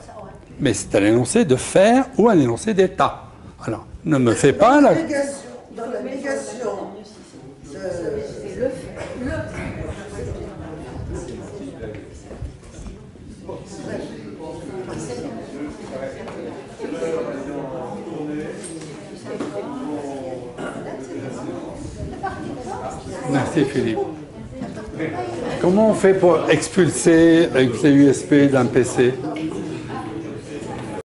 Mais c'est un énoncé de faire ou un énoncé d'état. Alors, ne me fais pas la... Dans la négation, C'est le fait. Merci Philippe. Comment on fait pour expulser avec les USB d'un PC ?